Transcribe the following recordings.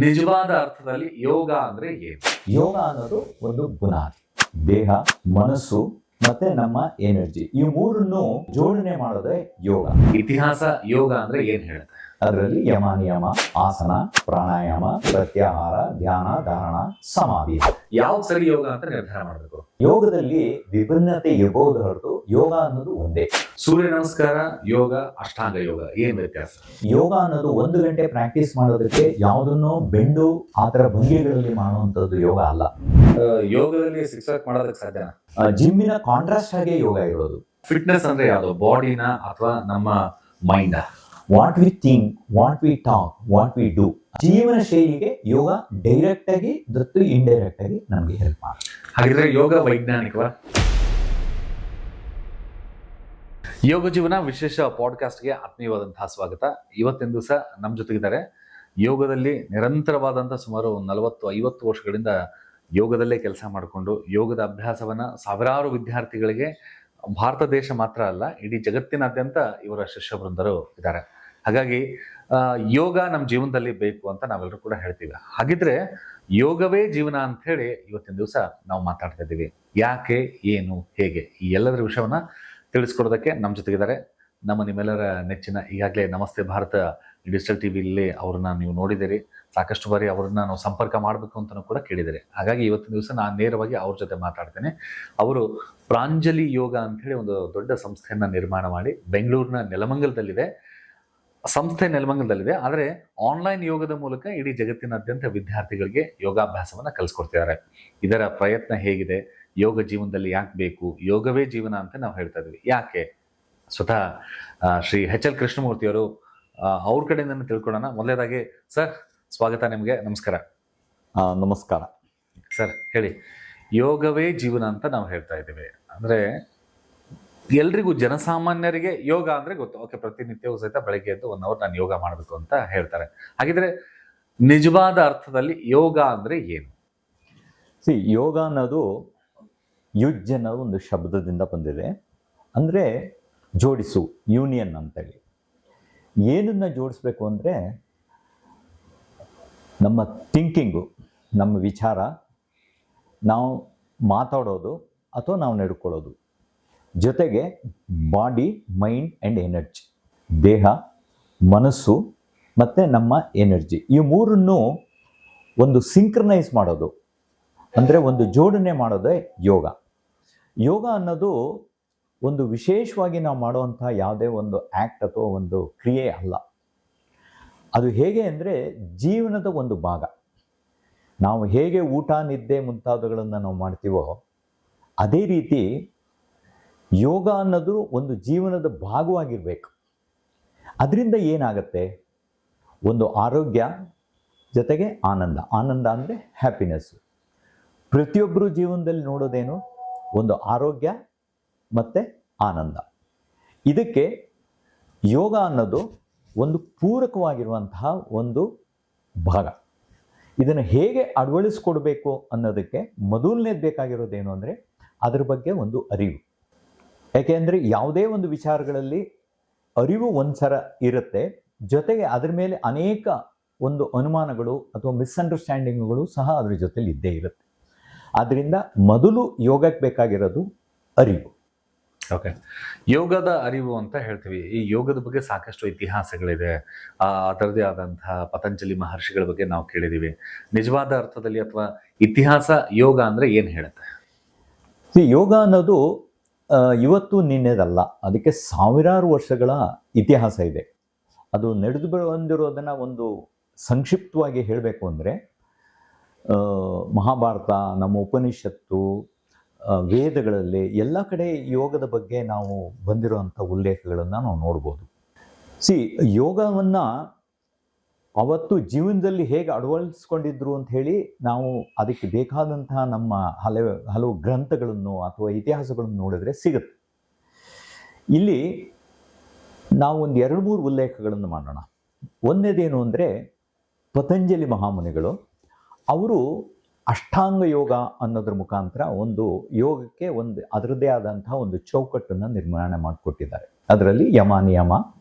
ನಿಜವಾದ ಅರ್ಥದಲ್ಲಿ ಯೋಗ ಅಂದ್ರೆ ಏನು? ಯೋಗ ಅನ್ನೋದು ಒಂದು ಬುನಾದಿ. ದೇಹ, ಮನಸ್ಸು ಮತ್ತೆ ನಮ್ಮ ಎನರ್ಜಿ, ಈ ಮೂರನ್ನು ಜೋಡಣೆ ಮಾಡೋದೇ ಯೋಗ. ಇತಿಹಾಸ ಯೋಗ ಅಂದ್ರೆ ಏನ್ ಹೇಳುತ್ತೆ? ಅದರಲ್ಲಿ ಯಮ, ನಿಯಮ, ಆಸನ, ಪ್ರಾಣಾಯಾಮ, ಪ್ರತ್ಯಾಹಾರ, ಧ್ಯಾನ, ಧಾರಣ, ಸಮಾಧಿ. ಯಾವ ಸರಿ ಯೋಗ ಅಂತ ನಿರ್ಧಾರ ಮಾಡಬೇಕು? ಯೋಗದಲ್ಲಿ ವಿಭಿನ್ನತೆ ಇರಬಹುದು ಹೊರತು ಯೋಗ ಅನ್ನೋದು ಒಂದೇ. ಸೂರ್ಯ ನಮಸ್ಕಾರ ಯೋಗ, ಅಷ್ಟಾಂಗ ಯೋಗ ಏನ್ ವ್ಯತ್ಯಾಸ? ಯೋಗ ಅನ್ನೋದು 1 ಗಂಟೆ ಪ್ರಾಕ್ಟೀಸ್ ಮಾಡೋದಕ್ಕೆ ಯಾವುದನ್ನೋ ಬೆಂಡು ಆ ಥರ ಭಂಗಿಗಳಲ್ಲಿ ಮಾಡುವಂಥದ್ದು ಯೋಗ ಅಲ್ಲ. ಯೋಗದಲ್ಲಿ ಸಿಕ್ಸ್ ಪ್ಯಾಕ್ ಮಾಡೋದಕ್ಕೆ ಸಾಧ್ಯನಾ? ಜಿಮ್ಮಿನ ಕಾಂಟ್ರಾಸ್ಟ್ ಆಗಿ ಯೋಗ ಇರೋದು. ಫಿಟ್ನೆಸ್ ಅಂದ್ರೆ ಯಾವುದು? ಬಾಡಿನ ಅಥವಾ ನಮ್ಮ mind? What we think, what we talk, what we do. ಜೀವನ ಶೈಲಿಗೆ ಯೋಗ ಡೈರೆಕ್ಟ್ ಆಗಿ ಮತ್ತು ಇಂಡೈರೆಕ್ಟ್ ಆಗಿ ನಮಗೆ ಹೆಲ್ಪ್ ಮಾಡುತ್ತೆ. ಹಾಗಿದ್ರೆ ಯೋಗ ವೈಜ್ಞಾನಿಕವಾ? ಯೋಗ ಜೀವನ ವಿಶೇಷ ಪಾಡ್ಕಾಸ್ಟ್ಗೆ ಆತ್ಮೀಯವಾದಂತಹ ಸ್ವಾಗತ. ಇವತ್ತಿನ ದಿವಸ ನಮ್ಮ ಜೊತೆಗಿದ್ದಾರೆ ಯೋಗದಲ್ಲಿ ನಿರಂತರವಾದಂಥ ಸುಮಾರು 40-50 ವರ್ಷಗಳಿಂದ ಯೋಗದಲ್ಲೇ ಕೆಲಸ ಮಾಡಿಕೊಂಡು ಯೋಗದ ಅಭ್ಯಾಸವನ್ನ ಸಾವಿರಾರು ವಿದ್ಯಾರ್ಥಿಗಳಿಗೆ ಭಾರತ ದೇಶ ಮಾತ್ರ ಅಲ್ಲ ಇಡೀ ಜಗತ್ತಿನಾದ್ಯಂತ ಇವರ ಶಿಷ್ಯ ವೃಂದರು ಇದ್ದಾರೆ. ಹಾಗಾಗಿ ಯೋಗ ನಮ್ಮ ಜೀವನದಲ್ಲಿ ಬೇಕು ಅಂತ ನಾವೆಲ್ಲರೂ ಕೂಡ ಹೇಳ್ತೀವಿ. ಹಾಗಿದ್ರೆ ಯೋಗವೇ ಜೀವನ ಅಂತ ಹೇಳಿ ಇವತ್ತಿನ ದಿವಸ ನಾವು ಮಾತಾಡ್ತಾ ಇದ್ದೀವಿ. ಯಾಕೆ, ಏನು, ಹೇಗೆ ಈ ಎಲ್ಲದರ ವಿಷಯವನ್ನ ತಿಳಿಸ್ಕೊಡೋದಕ್ಕೆ ನಮ್ಮ ಜೊತೆಗಿದ್ದಾರೆ ನಿಮ್ಮೆಲ್ಲರ ನೆಚ್ಚಿನ ಈಗಾಗಲೇ ನಮಸ್ತೆ ಭಾರತ ಡಿಜಿಟಲ್ ಟಿವಿಯಲ್ಲಿ ಅವ್ರನ್ನ ನೀವು ನೋಡಿದಿರಿ. ಸಾಕಷ್ಟು ಬಾರಿ ಅವ್ರನ್ನ ನಾವು ಸಂಪರ್ಕ ಮಾಡಬೇಕು ಅಂತಲೂ ಕೂಡ ಕೇಳಿದಿರಿ. ಹಾಗಾಗಿ ಇವತ್ತಿನ ದಿವಸ ನಾನು ನೇರವಾಗಿ ಅವ್ರ ಜೊತೆ ಮಾತಾಡ್ತೇನೆ. ಅವರು ಪ್ರಾಂಜಲಿ ಯೋಗ ಅಂತ ಹೇಳಿ ಒಂದು ದೊಡ್ಡ ಸಂಸ್ಥೆಯನ್ನ ನಿರ್ಮಾಣ ಮಾಡಿ ಬೆಂಗಳೂರಿನ ನೆಲಮಂಗಲದಲ್ಲಿದೆ. ಸಂಸ್ಥೆ ನೆಲಮಂಗಲದಲ್ಲಿದೆ, ಆದರೆ ಆನ್ಲೈನ್ ಯೋಗದ ಮೂಲಕ ಇಡೀ ಜಗತ್ತಿನಾದ್ಯಂತ ವಿದ್ಯಾರ್ಥಿಗಳಿಗೆ ಯೋಗಾಭ್ಯಾಸವನ್ನ ಕಲಿಸ್ಕೊಡ್ತಿದ್ದಾರೆ. ಇದರ ಪ್ರಯತ್ನ ಹೇಗಿದೆ, ಯೋಗ ಜೀವನದಲ್ಲಿ ಯಾಕೆ ಬೇಕು, ಯೋಗವೇ ಜೀವನ ಅಂತ ನಾವು ಹೇಳ್ತಾ ಇದ್ವಿ. ಯಾಕೆ? ಸ್ವತಃ ಶ್ರೀ ಎಚ್.ಎಲ್. ಕೃಷ್ಣಮೂರ್ತಿಯವರು ಅವ್ರ ಕಡೆಯಿಂದ ತಿಳ್ಕೊಳ್ಳೋಣ. ಮೊದಲನೇದಾಗಿ ಸರ್ ಸ್ವಾಗತ ನಿಮಗೆ. ನಮಸ್ಕಾರ. ನಮಸ್ಕಾರ ಸರ್. ಹೇಳಿ, ಯೋಗವೇ ಜೀವನ ಅಂತ ನಾವು ಹೇಳ್ತಾ ಇದ್ದೀವಿ ಅಂದ್ರೆ ಎಲ್ರಿಗೂ ಜನಸಾಮಾನ್ಯರಿಗೆ ಯೋಗ ಅಂದ್ರೆ ಗೊತ್ತು. ಓಕೆ, ಪ್ರತಿನಿತ್ಯವೂ ಸಹಿತ ಬೆಳಗ್ಗೆ ಎದ್ದು 1 ಅವರ್ ನಾನು ಯೋಗ ಮಾಡಬೇಕು ಅಂತ ಹೇಳ್ತಾರೆ. ಹಾಗಿದ್ರೆ ನಿಜವಾದ ಅರ್ಥದಲ್ಲಿ ಯೋಗ ಅಂದ್ರೆ ಏನು? ಯೋಗ ಅನ್ನೋದು ಯುಜ್ ಅನ್ನೋ ಒಂದು ಶಬ್ದದಿಂದ ಬಂದಿದೆ. ಅಂದರೆ ಜೋಡಿಸು, ಯೂನಿಯನ್ ಅಂತೇಳಿ. ಏನನ್ನ ಜೋಡಿಸ್ಬೇಕು ಅಂದರೆ ನಮ್ಮ ಥಿಂಕಿಂಗು, ನಮ್ಮ ವಿಚಾರ, ನಾವು ಮಾತಾಡೋದು ಅಥವಾ ನಾವು ನಡ್ಕೊಳ್ಳೋದು, ಜೊತೆಗೆ ಬಾಡಿ, ಮೈಂಡ್ ಆ್ಯಂಡ್ ಎನರ್ಜಿ, ದೇಹ, ಮನಸ್ಸು ಮತ್ತು ನಮ್ಮ ಎನರ್ಜಿ, ಈ ಮೂರನ್ನು ಒಂದು ಸಿಂಕ್ರನೈಸ್ ಮಾಡೋದು ಅಂದರೆ ಒಂದು ಜೋಡಣೆ ಮಾಡೋದೇ ಯೋಗ. ಯೋಗ ಅನ್ನೋದು ಒಂದು ವಿಶೇಷವಾಗಿ ನಾವು ಮಾಡುವಂಥ ಯಾವುದೇ ಒಂದು ಆ್ಯಕ್ಟ್ ಅಥವಾ ಒಂದು ಕ್ರಿಯೆ ಅಲ್ಲ. ಅದು ಹೇಗೆ ಅಂದರೆ ಜೀವನದ ಒಂದು ಭಾಗ. ನಾವು ಹೇಗೆ ಊಟ, ನಿದ್ದೆ ಮುಂತಾದವುಗಳನ್ನು ನಾವು ಮಾಡ್ತೀವೋ ಅದೇ ರೀತಿ ಯೋಗ ಅನ್ನೋದು ಒಂದು ಜೀವನದ ಭಾಗವಾಗಿರಬೇಕು. ಅದರಿಂದ ಏನಾಗುತ್ತೆ? ಒಂದು ಆರೋಗ್ಯ, ಜೊತೆಗೆ ಆನಂದ. ಆನಂದ ಅಂದರೆ ಹ್ಯಾಪಿನೆಸ್ಸು. ಪ್ರತಿಯೊಬ್ಬರು ಜೀವನದಲ್ಲಿ ನೋಡೋದೇನು? ಒಂದು ಆರೋಗ್ಯ ಮತ್ತು ಆನಂದ. ಇದಕ್ಕೆ ಯೋಗ ಅನ್ನೋದು ಒಂದು ಪೂರಕವಾಗಿರುವಂತಹ ಒಂದು ಭಾಗ. ಇದನ್ನು ಹೇಗೆ ಅಳವಡಿಸ್ಕೊಡ್ಬೇಕು ಅನ್ನೋದಕ್ಕೆ ಮೊದಲನೇದು ಬೇಕಾಗಿರೋದೇನು ಅಂದರೆ ಅದ್ರ ಬಗ್ಗೆ ಒಂದು ಅರಿವು. ಯಾಕೆಂದರೆ ಯಾವುದೇ ಒಂದು ವಿಚಾರಗಳಲ್ಲಿ ಅರಿವು ಒಂದ್ಸಲ ಇರುತ್ತೆ, ಜೊತೆಗೆ ಅದರ ಮೇಲೆ ಅನೇಕ ಒಂದು ಅನುಮಾನಗಳು ಅಥವಾ ಮಿಸ್ಅಂಡರ್ಸ್ಟ್ಯಾಂಡಿಂಗ್ಗಳು ಸಹ ಅದ್ರ ಜೊತೆಲಿ ಇದ್ದೇ ಇರುತ್ತೆ. ಆದ್ದರಿಂದ ಮೊದಲು ಯೋಗಕ್ಕೆ ಬೇಕಾಗಿರೋದು ಅರಿವು. ಓಕೆ, ಯೋಗದ ಅರಿವು ಅಂತ ಹೇಳ್ತೀವಿ. ಈ ಯೋಗದ ಬಗ್ಗೆ ಸಾಕಷ್ಟು ಇತಿಹಾಸಗಳಿದೆ. ಅದರದೇ ಆದಂತಹ ಪತಂಜಲಿ ಮಹರ್ಷಿಗಳ ಬಗ್ಗೆ ನಾವು ಕೇಳಿದೀವಿ. ನಿಜವಾದ ಅರ್ಥದಲ್ಲಿ ಅಥವಾ ಇತಿಹಾಸ ಯೋಗ ಅಂದ್ರೆ ಏನು ಹೇಳುತ್ತೆ? ಯೋಗ ಅನ್ನೋದು ಇವತ್ತು ನಿನ್ನೆದಲ್ಲ, ಅದಕ್ಕೆ ಸಾವಿರಾರು ವರ್ಷಗಳ ಇತಿಹಾಸ ಇದೆ. ಅದು ನಡೆದು ಬಂದಿರೋದನ್ನು ಒಂದು ಸಂಕ್ಷಿಪ್ತವಾಗಿ ಹೇಳಬೇಕು ಅಂದರೆ ಮಹಾಭಾರತ, ನಮ್ಮ ಉಪನಿಷತ್ತು, ವೇದಗಳಲ್ಲಿ ಎಲ್ಲ ಕಡೆ ಯೋಗದ ಬಗ್ಗೆ ನಾವು ಬಂದಿರುವಂಥ ಉಲ್ಲೇಖಗಳನ್ನು ನಾವು ನೋಡ್ಬೋದು. ಯೋಗವನ್ನು ಅವತ್ತು ಜೀವನದಲ್ಲಿ ಹೇಗೆ ಅಳವಡಿಸ್ಕೊಂಡಿದ್ರು ಅಂತ ಹೇಳಿ ನಾವು ಅದಕ್ಕೆ ಬೇಕಾದಂತಹ ನಮ್ಮ ಹಲವು ಗ್ರಂಥಗಳನ್ನು ಅಥವಾ ಇತಿಹಾಸಗಳನ್ನು ನೋಡಿದ್ರೆ ಸಿಗುತ್ತೆ. ಇಲ್ಲಿ ನಾವು ಒಂದು 2-3 ಉಲ್ಲೇಖಗಳನ್ನು ಮಾಡೋಣ. ಒಂದೇದೇನು ಅಂದರೆ ಪತಂಜಲಿ ಮಹಾಮುನಿಗಳು ಅವರು ಅಷ್ಟಾಂಗ ಯೋಗ ಅನ್ನೋದ್ರ ಮುಖಾಂತರ ಒಂದು ಯೋಗಕ್ಕೆ ಒಂದು ಅದರದ್ದೇ ಆದಂತಹ ಒಂದು ಚೌಕಟ್ಟನ್ನು ನಿರ್ಮಾಣ ಮಾಡಿಕೊಟ್ಟಿದ್ದಾರೆ. ಅದರಲ್ಲಿ ಯಮ, ನಿಯಮ,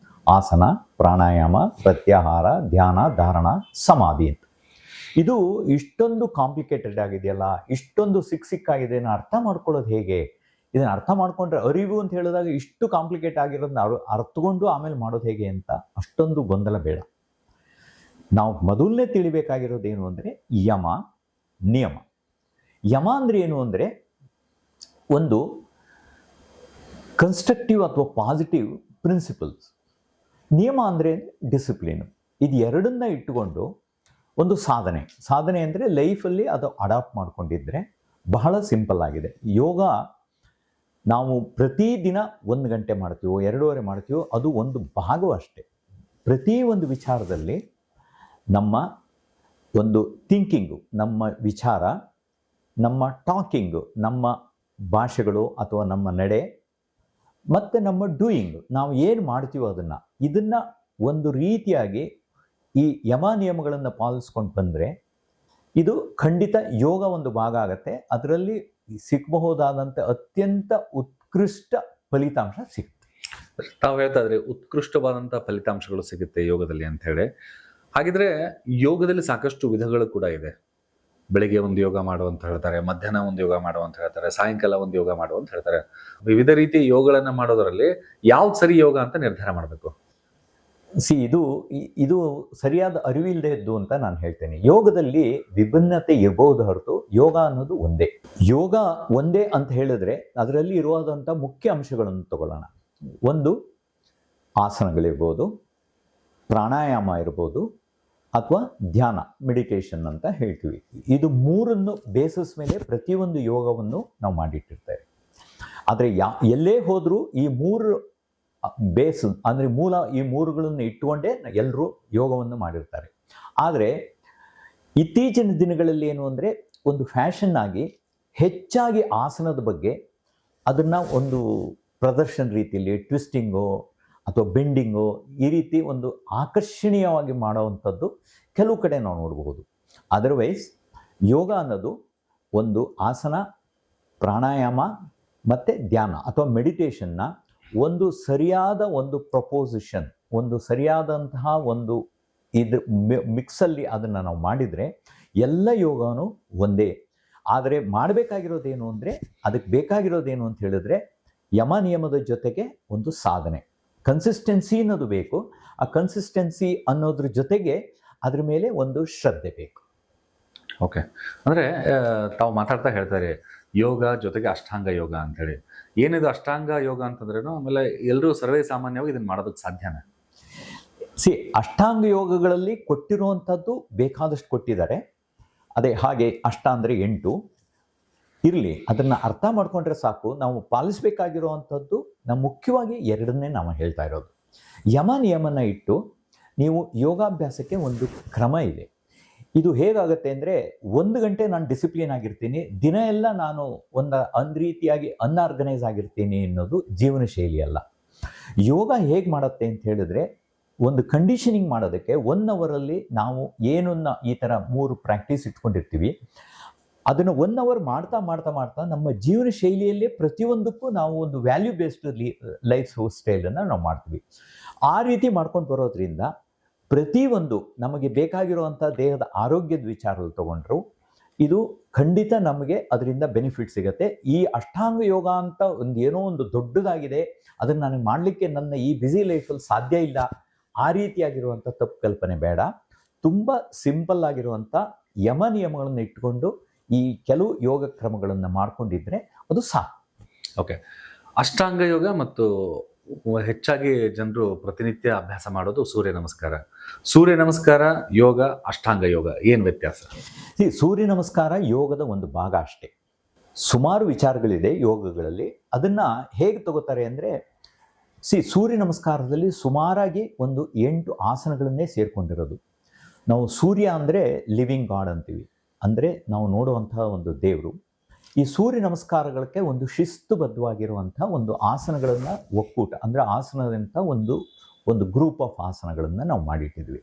ಆಸನ, ಪ್ರಾಣಾಯಾಮ, ಪ್ರತ್ಯಾಹಾರ, ಧ್ಯಾನ, ಧಾರಣ, ಸಮಾಧಿ ಅಂತ ಇದು ಇಷ್ಟೊಂದು ಕಾಂಪ್ಲಿಕೇಟೆಡ್ ಆಗಿದೆಯಲ್ಲ, ಇಷ್ಟೊಂದು ಸಿಕ್ಕಾಗಿದೆ, ಅರ್ಥ ಮಾಡ್ಕೊಳ್ಳೋದು ಹೇಗೆ? ಇದನ್ನು ಅರ್ಥ ಮಾಡ್ಕೊಂಡ್ರೆ ಅರಿವು ಅಂತ ಹೇಳಿದಾಗ ಇಷ್ಟು ಕಾಂಪ್ಲಿಕೇಟ್ ಆಗಿರೋದನ್ನ ಅರ್ಥಕೊಂಡು ಆಮೇಲೆ ಮಾಡೋದು ಹೇಗೆ ಅಂತ ಅಷ್ಟೊಂದು ಗೊಂದಲ ಬೇಡ. ನಾವು ಮೊದಲನೇ ತಿಳಿಬೇಕಾಗಿರೋದು ಏನು ಅಂದರೆ ಯಮ, ನಿಯಮ. ಯಮ ಅಂದರೆ ಏನು ಅಂದರೆ ಒಂದು ಕನ್ಸ್ಟ್ರಕ್ಟಿವ್ ಅಥವಾ ಪಾಸಿಟಿವ್ ಪ್ರಿನ್ಸಿಪಲ್ಸ್. ನಿಯಮ ಅಂದರೆ ಡಿಸಿಪ್ಲಿನ್. ಇದು ಎರಡನ್ನ ಇಟ್ಟುಕೊಂಡು ಒಂದು ಸಾಧನೆ ಅಂದರೆ ಲೈಫಲ್ಲಿ ಅದು ಅಡಾಪ್ಟ್ ಮಾಡ್ಕೊಂಡಿದ್ರೆ ಬಹಳ ಸಿಂಪಲ್ ಆಗಿದೆ. ಯೋಗ ನಾವು ಪ್ರತಿದಿನ 1 ಗಂಟೆ ಮಾಡ್ತೀವೋ 2.5 ಮಾಡ್ತೀವೋ ಅದು ಒಂದು ಭಾಗವೂ ಅಷ್ಟೇ. ಪ್ರತಿ ಒಂದು ವಿಚಾರದಲ್ಲಿ ನಮ್ಮ ಒಂದು ಥಿಂಕಿಂಗು, ನಮ್ಮ ವಿಚಾರ, ನಮ್ಮ ಟಾಕಿಂಗು, ನಮ್ಮ ಭಾಷೆಗಳು ಅಥವಾ ನಮ್ಮ ನಡೆ ಮತ್ತು ನಮ್ಮ ಡೂಯಿಂಗ್, ನಾವು ಏನು ಮಾಡ್ತೀವೋ ಇದನ್ನು ಒಂದು ರೀತಿಯಾಗಿ ಈ ಯಮ ನಿಯಮಗಳನ್ನು ಪಾಲಿಸ್ಕೊಂಡು ಬಂದರೆ ಇದು ಖಂಡಿತ ಯೋಗ ಒಂದು ಭಾಗ ಆಗತ್ತೆ. ಅದರಲ್ಲಿ ಸಿಕ್ಕಬಹುದಾದಂಥ ಅತ್ಯಂತ ಉತ್ಕೃಷ್ಟ ಫಲಿತಾಂಶ ಸಿಗುತ್ತೆ. ತಾವು ಹೇಳ್ತಾ ಇದ್ರಿ ಉತ್ಕೃಷ್ಟವಾದಂಥ ಫಲಿತಾಂಶಗಳು ಸಿಗುತ್ತೆ ಯೋಗದಲ್ಲಿ ಅಂತ ಹೇಳಿ. ಹಾಗಿದ್ರೆ ಯೋಗದಲ್ಲಿ ಸಾಕಷ್ಟು ವಿಧಗಳು ಕೂಡ ಇದೆ. ಬೆಳಿಗ್ಗೆ ಒಂದು ಯೋಗ ಮಾಡುವಂತ ಹೇಳ್ತಾರೆ, ಮಧ್ಯಾಹ್ನ ಒಂದು ಯೋಗ ಮಾಡುವಂತ ಹೇಳ್ತಾರೆ, ಸಾಯಂಕಾಲ ಒಂದು ಯೋಗ ಮಾಡುವಂತ ಹೇಳ್ತಾರೆ. ವಿವಿಧ ರೀತಿ ಯೋಗಗಳನ್ನ ಮಾಡೋದರಲ್ಲಿ ಯಾವ್ದು ಸರಿ ಯೋಗ ಅಂತ ನಿರ್ಧಾರ ಮಾಡಬೇಕು? ಇದು ಸರಿಯಾದ ಅರಿವಿಲ್ಲದೆ ಇದ್ದು ಅಂತ ನಾನು ಹೇಳ್ತೇನೆ. ಯೋಗದಲ್ಲಿ ವಿಭಿನ್ನತೆ ಇರಬಹುದು ಹೊರತು ಯೋಗ ಅನ್ನೋದು ಒಂದೇ. ಯೋಗ ಒಂದೇ ಅಂತ ಹೇಳಿದ್ರೆ ಅದರಲ್ಲಿ ಇರುವಾದಂಥ ಮುಖ್ಯ ಅಂಶಗಳನ್ನು ತಗೊಳ್ಳೋಣ. ಒಂದು ಆಸನಗಳಿರ್ಬೋದು, ಪ್ರಾಣಾಯಾಮ ಇರ್ಬೋದು, ಅಥವಾ ಧ್ಯಾನ, ಮೆಡಿಟೇಷನ್ ಅಂತ ಹೇಳ್ತೀವಿ. ಇದು ಮೂರನ್ನು ಬೇಸಿಸ್ ಮೇಲೆ ಪ್ರತಿಯೊಂದು ಯೋಗವನ್ನು ನಾವು ಮಾಡಿಟ್ಟಿರ್ತೇವೆ. ಆದರೆ ಎಲ್ಲೇ ಹೋದರೂ ಈ ಮೂರು ಬೇಸ್ ಅಂದರೆ ಮೂಲ, ಈ ಮೂರುಗಳನ್ನು ಇಟ್ಟುಕೊಂಡೇ ಎಲ್ಲರೂ ಯೋಗವನ್ನು ಮಾಡಿರ್ತಾರೆ. ಆದರೆ ಇತ್ತೀಚಿನ ದಿನಗಳಲ್ಲಿ ಏನು ಅಂದರೆ ಒಂದು ಫ್ಯಾಷನ್ ಆಗಿ ಹೆಚ್ಚಾಗಿ ಆಸನದ ಬಗ್ಗೆ ಅದನ್ನು ಒಂದು ಪ್ರದರ್ಶನ ರೀತಿಯಲ್ಲಿ ಟ್ವಿಸ್ಟಿಂಗು ಅಥವಾ ಬೆಂಡಿಂಗು ಈ ರೀತಿ ಒಂದು ಆಕರ್ಷಣೀಯವಾಗಿ ಮಾಡುವಂಥದ್ದು ಕೆಲವು ಕಡೆ ನಾವು ನೋಡಬಹುದು. ಅದರ್ವೈಸ್ ಯೋಗ ಅನ್ನೋದು ಒಂದು ಆಸನ, ಪ್ರಾಣಾಯಾಮ ಮತ್ತು ಧ್ಯಾನ ಅಥವಾ ಮೆಡಿಟೇಷನ್ನ ಒಂದು ಸರಿಯಾದ ಒಂದು ಪ್ರಪೋಸಿಷನ್, ಒಂದು ಸರಿಯಾದಂತಹ ಒಂದು ಮಿಕ್ಸಲ್ಲಿ ಅದನ್ನು ನಾವು ಮಾಡಿದರೆ ಎಲ್ಲ ಯೋಗನೂ ಒಂದೇ. ಆದರೆ ಮಾಡಬೇಕಾಗಿರೋದೇನು ಅಂದರೆ ಅದಕ್ಕೆ ಬೇಕಾಗಿರೋದೇನು ಅಂತ ಹೇಳಿದ್ರೆ ಯಮ ನಿಯಮದ ಜೊತೆಗೆ ಒಂದು ಸಾಧನೆ, ಕನ್ಸಿಸ್ಟೆನ್ಸಿ ಅನ್ನೋದು ಬೇಕು. ಆ ಕನ್ಸಿಸ್ಟೆನ್ಸಿ ಅನ್ನೋದ್ರ ಜೊತೆಗೆ ಅದ್ರ ಮೇಲೆ ಒಂದು ಶ್ರದ್ಧೆ ಬೇಕು. ಓಕೆ, ಅಂದರೆ ತಾವು ಮಾತಾಡ್ತಾ ಹೇಳ್ತಾರೆ ಯೋಗ ಜೊತೆಗೆ ಅಷ್ಟಾಂಗ ಯೋಗ ಅಂತೇಳಿ. ಏನಿದು ಅಷ್ಟಾಂಗ ಯೋಗ ಅಂತಂದ್ರೇನು? ಆಮೇಲೆ ಎಲ್ಲರೂ ಸರ್ವೇ ಸಾಮಾನ್ಯವಾಗಿ ಇದನ್ನು ಮಾಡೋದಕ್ಕೆ ಸಾಧ್ಯನಾ? ಅಷ್ಟಾಂಗ ಯೋಗಗಳಲ್ಲಿ ಕೊಟ್ಟಿರುವಂಥದ್ದು ಬೇಕಾದಷ್ಟು ಕೊಟ್ಟಿದ್ದಾರೆ. ಅದೇ ಹಾಗೆ ಅಷ್ಟ ಅಂದರೆ 8 ಇರಲಿ, ಅದನ್ನು ಅರ್ಥ ಮಾಡ್ಕೊಂಡ್ರೆ ಸಾಕು. ನಾವು ಪಾಲಿಸಬೇಕಾಗಿರುವಂಥದ್ದು ನಾವು ಮುಖ್ಯವಾಗಿ ಎರಡನ್ನೇ ನಾವು ಹೇಳ್ತಾ ಇರೋದು. ಯಮ ನಿಯಮನ ಇಟ್ಟು ನೀವು ಯೋಗಾಭ್ಯಾಸಕ್ಕೆ ಒಂದು ಕ್ರಮ ಇದೆ. ಇದು ಹೇಗಾಗುತ್ತೆ ಅಂದರೆ 1 ಗಂಟೆ ನಾನು ಡಿಸಿಪ್ಲಿನ್ ಆಗಿರ್ತೀನಿ, ದಿನ ಎಲ್ಲ ನಾನು ಒಂದು ರೀತಿಯಾಗಿ ಅನ್ಆರ್ಗನೈಸ್ ಆಗಿರ್ತೀನಿ ಅನ್ನೋದು ಜೀವನ ಶೈಲಿ ಅಲ್ಲ. ಯೋಗ ಹೇಗೆ ಮಾಡುತ್ತೆ ಅಂತ ಹೇಳಿದ್ರೆ ಒಂದು ಕಂಡೀಷನಿಂಗ್ ಮಾಡೋದಕ್ಕೆ 1 ಅವರಲ್ಲಿ ನಾವು ಏನನ್ನ ಈ ಥರ 3 ಪ್ರಾಕ್ಟೀಸ್ ಇಟ್ಕೊಂಡಿರ್ತೀವಿ. ಅದನ್ನು 1 ಅವರ್ ಮಾಡ್ತಾ ಮಾಡ್ತಾ ಮಾಡ್ತಾ ನಮ್ಮ ಜೀವನ ಶೈಲಿಯಲ್ಲೇ ಪ್ರತಿಯೊಂದಕ್ಕೂ ನಾವು ಒಂದು ವ್ಯಾಲ್ಯೂ ಬೇಸ್ಡ್ ಲೈಫ್ ಸ್ಟೈಲನ್ನು ನಾವು ಮಾಡ್ತೀವಿ. ಆ ರೀತಿ ಮಾಡ್ಕೊಂಡು ಬರೋದ್ರಿಂದ ಪ್ರತಿಯೊಂದು ನಮಗೆ ಬೇಕಾಗಿರುವಂಥ ದೇಹದ ಆರೋಗ್ಯದ ವಿಚಾರದಲ್ಲಿ ತಗೊಂಡ್ರು ಇದು ಖಂಡಿತ ನಮಗೆ ಅದರಿಂದ ಬೆನಿಫಿಟ್ ಸಿಗುತ್ತೆ. ಈ ಅಷ್ಟಾಂಗ ಯೋಗ ಅಂತ ಏನೋ ಒಂದು ದೊಡ್ಡದಾಗಿದೆ, ಅದನ್ನು ನನಗೆ ಮಾಡಲಿಕ್ಕೆ ನನ್ನ ಈ ಬ್ಯುಸಿ ಲೈಫಲ್ಲಿ ಸಾಧ್ಯ ಇಲ್ಲ, ಆ ರೀತಿಯಾಗಿರುವಂಥ ತಪ್ಪು ಕಲ್ಪನೆ ಬೇಡ. ತುಂಬ ಸಿಂಪಲ್ ಆಗಿರುವಂಥ ಯಮ ನಿಯಮಗಳನ್ನು ಇಟ್ಕೊಂಡು ಈ ಕೆಲವು ಯೋಗ ಕ್ರಮಗಳನ್ನು ಮಾಡ್ಕೊಂಡಿದ್ರೆ ಅದು ಸಾಕು. ಓಕೆ, ಅಷ್ಟಾಂಗ ಯೋಗ ಮತ್ತು ಹೆಚ್ಚಾಗಿ ಜನರು ಪ್ರತಿನಿತ್ಯ ಅಭ್ಯಾಸ ಮಾಡೋದು ಸೂರ್ಯ ನಮಸ್ಕಾರ. ಸೂರ್ಯ ನಮಸ್ಕಾರ ಯೋಗ, ಅಷ್ಟಾಂಗ ಯೋಗ ಏನು ವ್ಯತ್ಯಾಸ? ಸೂರ್ಯ ನಮಸ್ಕಾರ ಯೋಗದ ಒಂದು ಭಾಗ ಅಷ್ಟೇ. ಸುಮಾರು ವಿಚಾರಗಳಿದೆ ಯೋಗಗಳಲ್ಲಿ. ಅದನ್ನು ಹೇಗೆ ತಗೋತಾರೆ ಅಂದರೆ ಸೂರ್ಯ ನಮಸ್ಕಾರದಲ್ಲಿ ಸುಮಾರಾಗಿ ಒಂದು 8 ಆಸನಗಳನ್ನೇ ಸೇರ್ಕೊಂಡಿರೋದು. ನಾವು ಸೂರ್ಯ ಅಂದರೆ ಲಿವಿಂಗ್ ಗಾಡ್ ಅಂತೀವಿ, ಅಂದರೆ ನಾವು ನೋಡುವಂತಹ ಒಂದು ದೇವರು. ಈ ಸೂರ್ಯ ನಮಸ್ಕಾರಗಳಿಗೆ ಒಂದು ಶಿಸ್ತುಬದ್ಧವಾಗಿರುವಂಥ ಒಂದು ಆಸನಗಳನ್ನು ಒಕ್ಕೂಟ, ಅಂದರೆ ಆಸನದಂಥ ಒಂದು ಗ್ರೂಪ್ ಆಫ್ ಆಸನಗಳನ್ನು ನಾವು ಮಾಡಿಟ್ಟಿದ್ವಿ.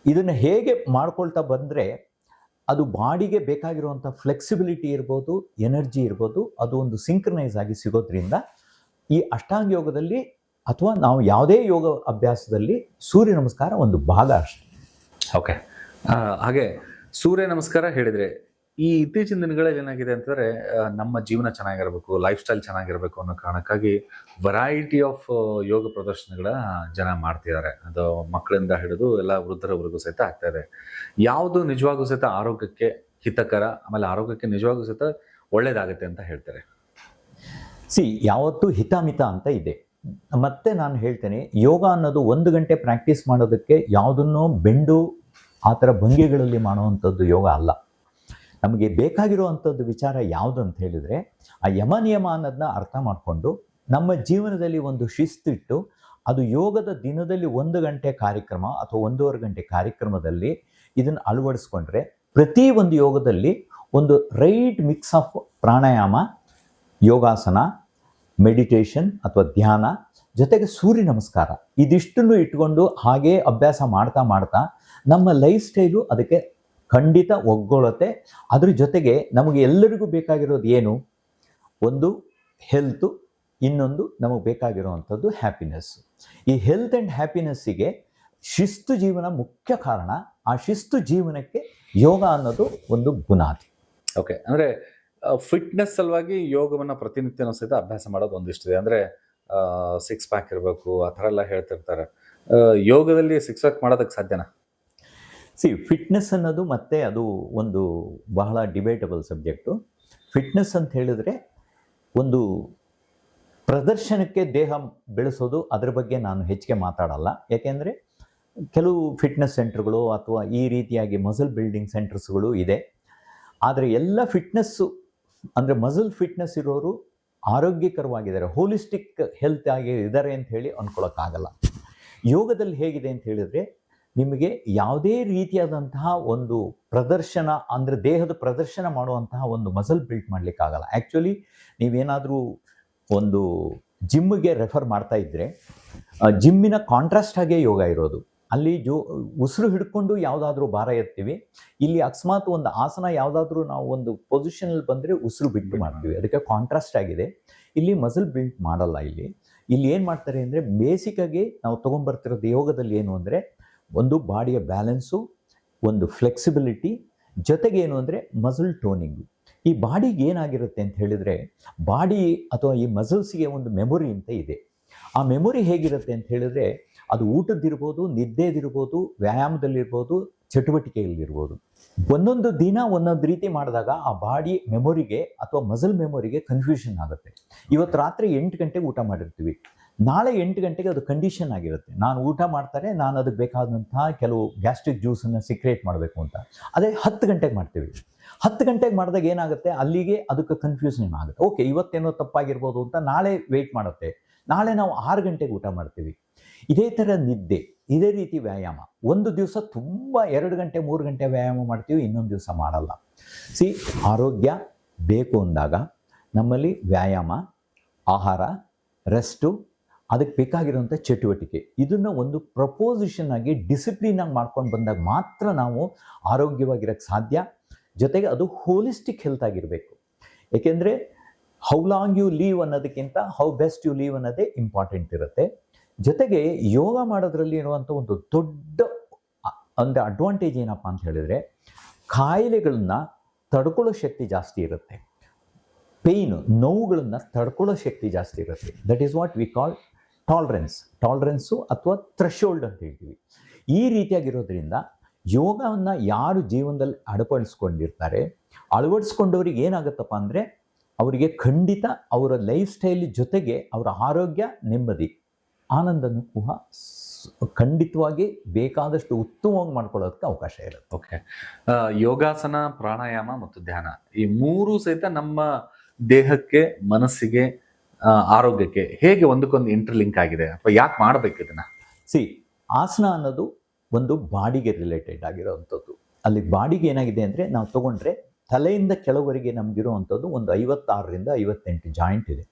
ಇದನ್ನು ಹೇಗೆ ಮಾಡ್ಕೊಳ್ತಾ ಬಂದರೆ ಅದು ಬಾಡಿಗೆ ಬೇಕಾಗಿರುವಂಥ ಫ್ಲೆಕ್ಸಿಬಿಲಿಟಿ ಇರ್ಬೋದು, ಎನರ್ಜಿ ಇರ್ಬೋದು, ಅದು ಒಂದು ಸಿಂಕ್ರನೈಸ್ ಆಗಿ ಸಿಗೋದ್ರಿಂದ ಈ ಅಷ್ಟಾಂಗ ಯೋಗದಲ್ಲಿ ಅಥವಾ ನಾವು ಯಾವುದೇ ಯೋಗ ಅಭ್ಯಾಸದಲ್ಲಿ ಸೂರ್ಯ ನಮಸ್ಕಾರ ಒಂದು ಭಾಗ ಅಷ್ಟೇ. ಓಕೆ, ಹಾಗೆ ಸೂರ್ಯ ನಮಸ್ಕಾರ ಹೇಳಿದ್ರೆ, ಈ ಇತ್ತೀಚಿನ ದಿನಗಳಲ್ಲಿ ಏನಾಗಿದೆ ಅಂತಂದ್ರೆ ನಮ್ಮ ಜೀವನ ಚೆನ್ನಾಗಿರಬೇಕು, ಲೈಫ್ ಸ್ಟೈಲ್ ಚೆನ್ನಾಗಿರಬೇಕು ಅನ್ನೋ ಕಾರಣಕ್ಕಾಗಿ ವೆರೈಟಿ ಆಫ್ ಯೋಗ ಪ್ರದರ್ಶನಗಳ ಜನ ಮಾಡ್ತಿದ್ದಾರೆ. ಅದು ಮಕ್ಕಳಿಂದ ಹಿಡಿದು ಎಲ್ಲ ವೃದ್ಧರವರೆಗೂ ಸಹಿತ ಆಗ್ತಾ ಇದೆ. ಯಾವುದು ನಿಜವಾಗೂ ಸಹಿತ ಆರೋಗ್ಯಕ್ಕೆ ಹಿತಕರ, ಆಮೇಲೆ ಆರೋಗ್ಯಕ್ಕೆ ನಿಜವಾಗೂ ಸಹಿತ ಒಳ್ಳೇದಾಗುತ್ತೆ ಅಂತ ಹೇಳ್ತಾರೆ? ಯಾವತ್ತೂ ಹಿತಾಮಿತ ಅಂತ ಇದೆ. ಮತ್ತೆ ನಾನು ಹೇಳ್ತೇನೆ, ಯೋಗ ಅನ್ನೋದು 1 ಗಂಟೆ ಪ್ರಾಕ್ಟೀಸ್ ಮಾಡೋದಕ್ಕೆ ಯಾವುದನ್ನೋ ಬೆಂಡು ಆ ಥರ ಭಂಗಿಗಳಲ್ಲಿ ಮಾಡುವಂಥದ್ದು ಯೋಗ ಅಲ್ಲ. ನಮಗೆ ಬೇಕಾಗಿರುವಂಥದ್ದು ವಿಚಾರ ಯಾವುದು ಅಂತ ಹೇಳಿದರೆ, ಆ ಯಮ ನಿಯಮ ಅನ್ನೋದನ್ನ ಅರ್ಥ ಮಾಡಿಕೊಂಡು ನಮ್ಮ ಜೀವನದಲ್ಲಿ ಒಂದು ಶಿಸ್ತಿಟ್ಟು, ಅದು ಯೋಗದ ದಿನದಲ್ಲಿ 1 ಗಂಟೆ ಕಾರ್ಯಕ್ರಮ ಅಥವಾ 1.5 ಗಂಟೆ ಕಾರ್ಯಕ್ರಮದಲ್ಲಿ ಇದನ್ನು ಅಳವಡಿಸ್ಕೊಂಡ್ರೆ, ಪ್ರತಿ ಒಂದು ಯೋಗದಲ್ಲಿ ಒಂದು right mix of pranayama, yogasana, meditation ಅಥವಾ ಧ್ಯಾನ, ಜೊತೆಗೆ ಸೂರ್ಯ ನಮಸ್ಕಾರ, ಇದಿಷ್ಟನ್ನು ಇಟ್ಕೊಂಡು ಹಾಗೇ ಅಭ್ಯಾಸ ಮಾಡ್ತಾ ಮಾಡ್ತಾ ನಮ್ಮ ಲೈಫ್ ಸ್ಟೈಲು ಅದಕ್ಕೆ ಖಂಡಿತ ಒಗ್ಗೊಳುತ್ತೆ. ಅದ್ರ ಜೊತೆಗೆ ನಮಗೆ ಎಲ್ಲರಿಗೂ ಬೇಕಾಗಿರೋದು ಏನು? ಒಂದು ಹೆಲ್ತು, ಇನ್ನೊಂದು ನಮಗೆ ಬೇಕಾಗಿರುವಂಥದ್ದು ಹ್ಯಾಪಿನೆಸ್. ಈ ಹೆಲ್ತ್ ಆ್ಯಂಡ್ ಹ್ಯಾಪಿನೆಸ್ಸಿಗೆ ಶಿಸ್ತು ಜೀವನ ಮುಖ್ಯ ಕಾರಣ. ಆ ಶಿಸ್ತು ಜೀವನಕ್ಕೆ ಯೋಗ ಅನ್ನೋದು ಒಂದು ಬುನಾದಿ. ಓಕೆ, ಅಂದರೆ ಫಿಟ್ನೆಸ್ ಸಲುವಾಗಿ ಯೋಗವನ್ನು ಪ್ರತಿನಿತ್ಯನೂ ಸಹಿತ ಅಭ್ಯಾಸ ಮಾಡೋದು ಒಂದಿಷ್ಟಿದೆ. ಅಂದರೆ 6 ಪ್ಯಾಕ್ ಇರಬೇಕು ಆ ಥರ ಎಲ್ಲ ಹೇಳ್ತಿರ್ತಾರೆ. ಯೋಗದಲ್ಲಿ 6 ಪ್ಯಾಕ್ ಮಾಡೋದಕ್ಕೆ ಸಾಧ್ಯನಾ? ಫಿಟ್ನೆಸ್ ಅನ್ನೋದು ಮತ್ತೆ ಅದು ಒಂದು ಬಹಳ ಡಿಬೇಟಬಲ್ ಸಬ್ಜೆಕ್ಟು. ಫಿಟ್ನೆಸ್ ಅಂತ ಹೇಳಿದ್ರೆ ಒಂದು ಪ್ರದರ್ಶನಕ್ಕೆ ದೇಹ ಬೆಳೆಸೋದು, ಅದರ ಬಗ್ಗೆ ನಾನು ಹೆಚ್ಚಿಗೆ ಮಾತಾಡಲ್ಲ. ಯಾಕೆಂದರೆ ಕೆಲವು ಫಿಟ್ನೆಸ್ ಸೆಂಟರ್ಗಳು ಅಥವಾ ಈ ರೀತಿಯಾಗಿ ಮಸಲ್ ಬಿಲ್ಡಿಂಗ್ ಸೆಂಟರ್ಸ್ಗಳು ಇದೆ. ಆದರೆ ಎಲ್ಲ ಫಿಟ್ನೆಸ್ಸು ಅಂದರೆ ಮಸಲ್ ಫಿಟ್ನೆಸ್ ಇರೋರು ಆರೋಗ್ಯಕರವಾಗಿದ್ದಾರೆ, ಹೋಲಿಸ್ಟಿಕ್ ಹೆಲ್ತ್ ಆಗಿ ಇದ್ದಾರೆ ಅಂತ ಹೇಳಿ ಅಂದ್ಕೊಳ್ಳೋಕ್ಕಾಗಲ್ಲ. ಯೋಗದಲ್ಲಿ ಹೇಗಿದೆ ಅಂತ ಹೇಳಿದರೆ, ನಿಮಗೆ ಯಾವುದೇ ರೀತಿಯಾದಂತಹ ಒಂದು ಪ್ರದರ್ಶನ ಅಂದರೆ ದೇಹದ ಪ್ರದರ್ಶನ ಮಾಡುವಂತಹ ಒಂದು ಮಸಲ್ ಬಿಲ್ಡ್ ಮಾಡಲಿಕ್ಕಾಗಲ್ಲ. ಆ್ಯಕ್ಚುಲಿ ನೀವೇನಾದರೂ ಒಂದು ಜಿಮ್ಗೆ ರೆಫರ್ ಮಾಡ್ತಾ ಇದ್ದರೆ, ಜಿಮ್ಮಿನ ಕಾಂಟ್ರಾಸ್ಟ್ ಆಗೇ ಯೋಗ ಇರೋದು. ಅಲ್ಲಿ ಉಸಿರು ಹಿಡ್ಕೊಂಡು ಯಾವುದಾದ್ರೂ ಭಾರ ಎತ್ತೀವಿ. ಇಲ್ಲಿ ಅಕಸ್ಮಾತ್ ಒಂದು ಆಸನ ಯಾವುದಾದ್ರೂ ನಾವು ಒಂದು ಪೊಸಿಷನಲ್ಲಿ ಬಂದರೆ ಉಸಿರು ಬಿಟ್ಟು ಮಾಡ್ತೀವಿ. ಅದಕ್ಕೆ ಕಾಂಟ್ರಾಸ್ಟ್ ಆಗಿದೆ. ಇಲ್ಲಿ ಮಸಲ್ ಬಿಲ್ಡ್ ಮಾಡಲ್ಲ. ಇಲ್ಲಿ ಏನು ಮಾಡ್ತಾರೆ ಅಂದರೆ, ಬೇಸಿಕ್ಕಾಗಿ ನಾವು ತೊಗೊಂಬರ್ತಿರೋದು ಯೋಗದಲ್ಲಿ ಏನು ಅಂದರೆ, ಒಂದು ಬಾಡಿಯ ಬ್ಯಾಲೆನ್ಸು, ಒಂದು ಫ್ಲೆಕ್ಸಿಬಿಲಿಟಿ, ಜೊತೆಗೆ ಏನು ಅಂದರೆ ಮಸಲ್ ಟೋನಿಂಗು. ಈ ಬಾಡಿಗೆ ಏನಾಗಿರುತ್ತೆ ಅಂತ ಹೇಳಿದರೆ, ಬಾಡಿ ಅಥವಾ ಈ ಮಸಲ್ಸ್ಗೆ ಒಂದು ಮೆಮೊರಿ ಅಂತ ಇದೆ. ಆ ಮೆಮೊರಿ ಹೇಗಿರುತ್ತೆ ಅಂತ ಹೇಳಿದ್ರೆ, ಅದು ಊಟದ್ದಿರ್ಬೋದು, ನಿದ್ದೆದಿರ್ಬೋದು, ವ್ಯಾಯಾಮದಲ್ಲಿರ್ಬೋದು, ಚಟುವಟಿಕೆಯಲ್ಲಿರ್ಬೋದು. ಒಂದೊಂದು ದಿನ ಒಂದೊಂದು ರೀತಿ ಮಾಡಿದಾಗ ಆ ಬಾಡಿ ಮೆಮೊರಿಗೆ ಅಥವಾ ಮಸಲ್ ಮೆಮೊರಿಗೆ ಕನ್ಫ್ಯೂಷನ್ ಆಗುತ್ತೆ. ಇವತ್ತು ರಾತ್ರಿ 8 ಗಂಟೆಗೆ ಊಟ ಮಾಡಿರ್ತೀವಿ, ನಾಳೆ 8 ಗಂಟೆಗೆ ಅದು ಕಂಡೀಷನ್ ಆಗಿರುತ್ತೆ. ನಾನು ಊಟ ಮಾಡ್ತಾರೆ, ನಾನು ಅದಕ್ಕೆ ಬೇಕಾದಂತಹ ಕೆಲವು ಗ್ಯಾಸ್ಟ್ರಿಕ್ ಜ್ಯೂಸನ್ನು ಸಿಕ್ರೇಟ್ ಮಾಡಬೇಕು ಅಂತ. ಅದೇ 10 ಗಂಟೆಗೆ ಮಾಡ್ತೀವಿ. 10 ಗಂಟೆಗೆ ಮಾಡಿದಾಗ ಏನಾಗುತ್ತೆ, ಅಲ್ಲಿಗೆ ಅದಕ್ಕೆ ಕನ್ಫ್ಯೂಷನ್ ಆಗುತ್ತೆ. ಓಕೆ, ಇವತ್ತೇನೋ ತಪ್ಪಾಗಿರ್ಬೋದು ಅಂತ ನಾಳೆ ವೆಯ್ಟ್ ಮಾಡುತ್ತೆ. ನಾಳೆ ನಾವು 6 ಗಂಟೆಗೆ ಊಟ ಮಾಡ್ತೀವಿ. ಇದೇ ಥರ ನಿದ್ದೆ, ಇದೇ ರೀತಿ ವ್ಯಾಯಾಮ. ಒಂದು ದಿವಸ ತುಂಬ 2 ಗಂಟೆ 3 ಗಂಟೆ ವ್ಯಾಯಾಮ ಮಾಡ್ತೀವಿ, ಇನ್ನೊಂದು ದಿವಸ ಮಾಡಲ್ಲ. ಆರೋಗ್ಯ ಬೇಕು ಅಂದಾಗ ನಮ್ಮಲ್ಲಿ ವ್ಯಾಯಾಮ, ಆಹಾರ, ರೆಸ್ಟು, ಅದಕ್ಕೆ ಬೇಕಾಗಿರುವಂಥ ಚಟುವಟಿಕೆ, ಇದನ್ನು ಒಂದು ಪ್ರಪೋಸಿಷನ್ ಆಗಿ ಡಿಸಿಪ್ಲಿನಾಗಿ ಮಾಡ್ಕೊಂಡು ಬಂದಾಗ ಮಾತ್ರ ನಾವು ಆರೋಗ್ಯವಾಗಿರೋಕ್ಕೆ ಸಾಧ್ಯ. ಜೊತೆಗೆ ಅದು ಹೋಲಿಸ್ಟಿಕ್ ಹೆಲ್ತ್ ಆಗಿರಬೇಕು. ಏಕೆಂದರೆ ಹೌ ಲಾಂಗ್ ಯು ಲೀವ್ ಅನ್ನೋದಕ್ಕಿಂತ ಹೌ ಬೆಸ್ಟ್ ಯು ಲೀವ್ ಅನ್ನೋದೇ ಇಂಪಾರ್ಟೆಂಟ್ ಇರುತ್ತೆ. ಜೊತೆಗೆ ಯೋಗ ಮಾಡೋದ್ರಲ್ಲಿ ಇರುವಂಥ ಒಂದು ದೊಡ್ಡ ಅಂದರೆ ಅಡ್ವಾಂಟೇಜ್ ಏನಪ್ಪ ಅಂತ ಹೇಳಿದರೆ, ಕಾಯಿಲೆಗಳನ್ನ ತಡ್ಕೊಳ್ಳೋ ಶಕ್ತಿ ಜಾಸ್ತಿ ಇರುತ್ತೆ. ಪೇಯ್ನು, ನೋವುಗಳನ್ನು ತಡ್ಕೊಳ್ಳೋ ಶಕ್ತಿ ಜಾಸ್ತಿ ಇರುತ್ತೆ. That is what we call tolerance ಅಥವಾ ಥ್ರೆಶೋಲ್ಡ್ ಅಂತ ಹೇಳ್ತೀವಿ. ಈ ರೀತಿಯಾಗಿರೋದ್ರಿಂದ ಯೋಗವನ್ನು ಯಾರು ಜೀವನದಲ್ಲಿ ಅಳವಡಿಸ್ಕೊಂಡವ್ರಿಗೆ ಏನಾಗುತ್ತಪ್ಪ ಅಂದರೆ, ಅವರಿಗೆ ಖಂಡಿತ ಅವರ ಲೈಫ್ ಸ್ಟೈಲ್ ಜೊತೆಗೆ ಅವರ ಆರೋಗ್ಯ, ನೆಮ್ಮದಿ, ಆನಂದನೂ ಕೂಡ ಖಂಡಿತವಾಗಿ ಬೇಕಾದಷ್ಟು ಉತ್ತಮವಾಗಿ ಮಾಡ್ಕೊಳ್ಳೋದಕ್ಕೆ ಅವಕಾಶ ಇರುತ್ತೆ. ಓಕೆ, ಯೋಗಾಸನ, ಪ್ರಾಣಾಯಾಮ ಮತ್ತು ಧ್ಯಾನ, ಈ 3 ಸಹಿತ ನಮ್ಮ ದೇಹಕ್ಕೆ, ಮನಸ್ಸಿಗೆ, ಆರೋಗ್ಯಕ್ಕೆ ಹೇಗೆ ಒಂದಕ್ಕೊಂದು ಇಂಟರ್ಲಿಂಕ್ ಆಗಿದೆ ಅಥವಾ ಯಾಕೆ ಮಾಡಬೇಕು ಇದನ್ನ? ಆಸನ ಅನ್ನೋದು ಒಂದು ಬಾಡಿಗೆ ರಿಲೇಟೆಡ್ ಆಗಿರೋವಂಥದ್ದು. ಅಲ್ಲಿ ಬಾಡಿಗೆ ಏನಾಗಿದೆ ಅಂದರೆ, ನಾವು ತೊಗೊಂಡ್ರೆ ತಲೆಯಿಂದ ಕೆಳವರೆಗೆ ನಮಗಿರುವಂಥದ್ದು ಒಂದು 56ರಿಂದ 58 ಜಾಯಿಂಟ್ ಇದೆ.